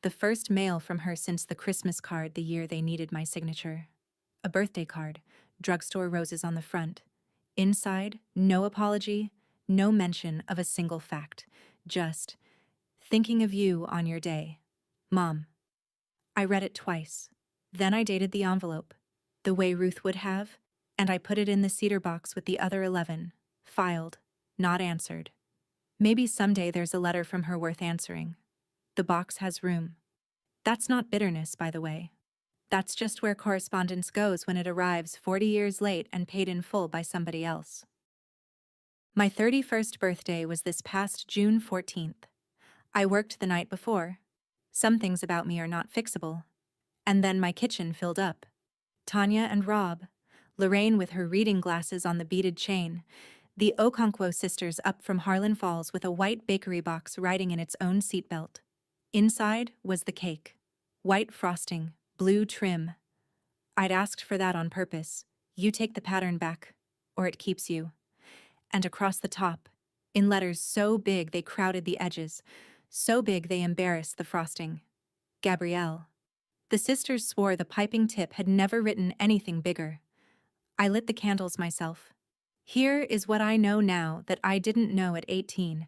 Speaker 1: the first mail from her since the Christmas card the year they needed my signature. A birthday card, drugstore roses on the front. Inside, no apology, no mention of a single fact, just, thinking of you on your day. Mom. I read it twice. Then I dated the envelope, the way Ruth would have, and I put it in the cedar box with the other 11, filed, not answered. Maybe someday there's a letter from her worth answering. The box has room. That's not bitterness, by the way. That's just where correspondence goes when it arrives 40 years late and paid in full by somebody else. My 31st birthday was this past June 14th. I worked the night before. Some things about me are not fixable. And then my kitchen filled up. Tanya and Rob, Lorraine with her reading glasses on the beaded chain, the Okonkwo sisters up from Harlan Falls with a white bakery box riding in its own seatbelt. Inside was the cake. White frosting, blue trim. I'd asked for that on purpose. You take the pattern back, or it keeps you. And across the top, in letters so big they crowded the edges, so big they embarrassed the frosting. Gabrielle. The sisters swore the piping tip had never written anything bigger. I lit the candles myself. Here is what I know now that I didn't know at 18,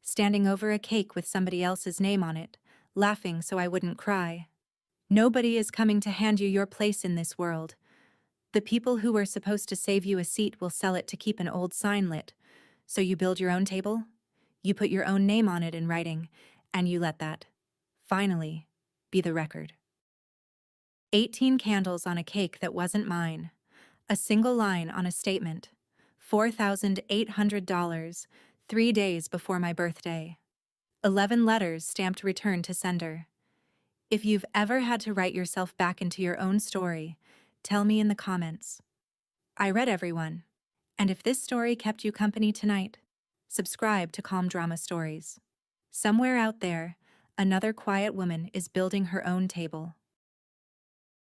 Speaker 1: standing over a cake with somebody else's name on it, laughing so I wouldn't cry. Nobody is coming to hand you your place in this world. The people who were supposed to save you a seat will sell it to keep an old sign lit. So you build your own table, you put your own name on it in writing, and you let that, finally, be the record. 18 candles on a cake that wasn't mine. A single line on a statement. $4,800, 3 days before my birthday. 11 letters stamped return to sender. If you've ever had to write yourself back into your own story, tell me in the comments. I read everyone. And if this story kept you company tonight, subscribe to Calm Drama Stories. Somewhere out there, another quiet woman is building her own table.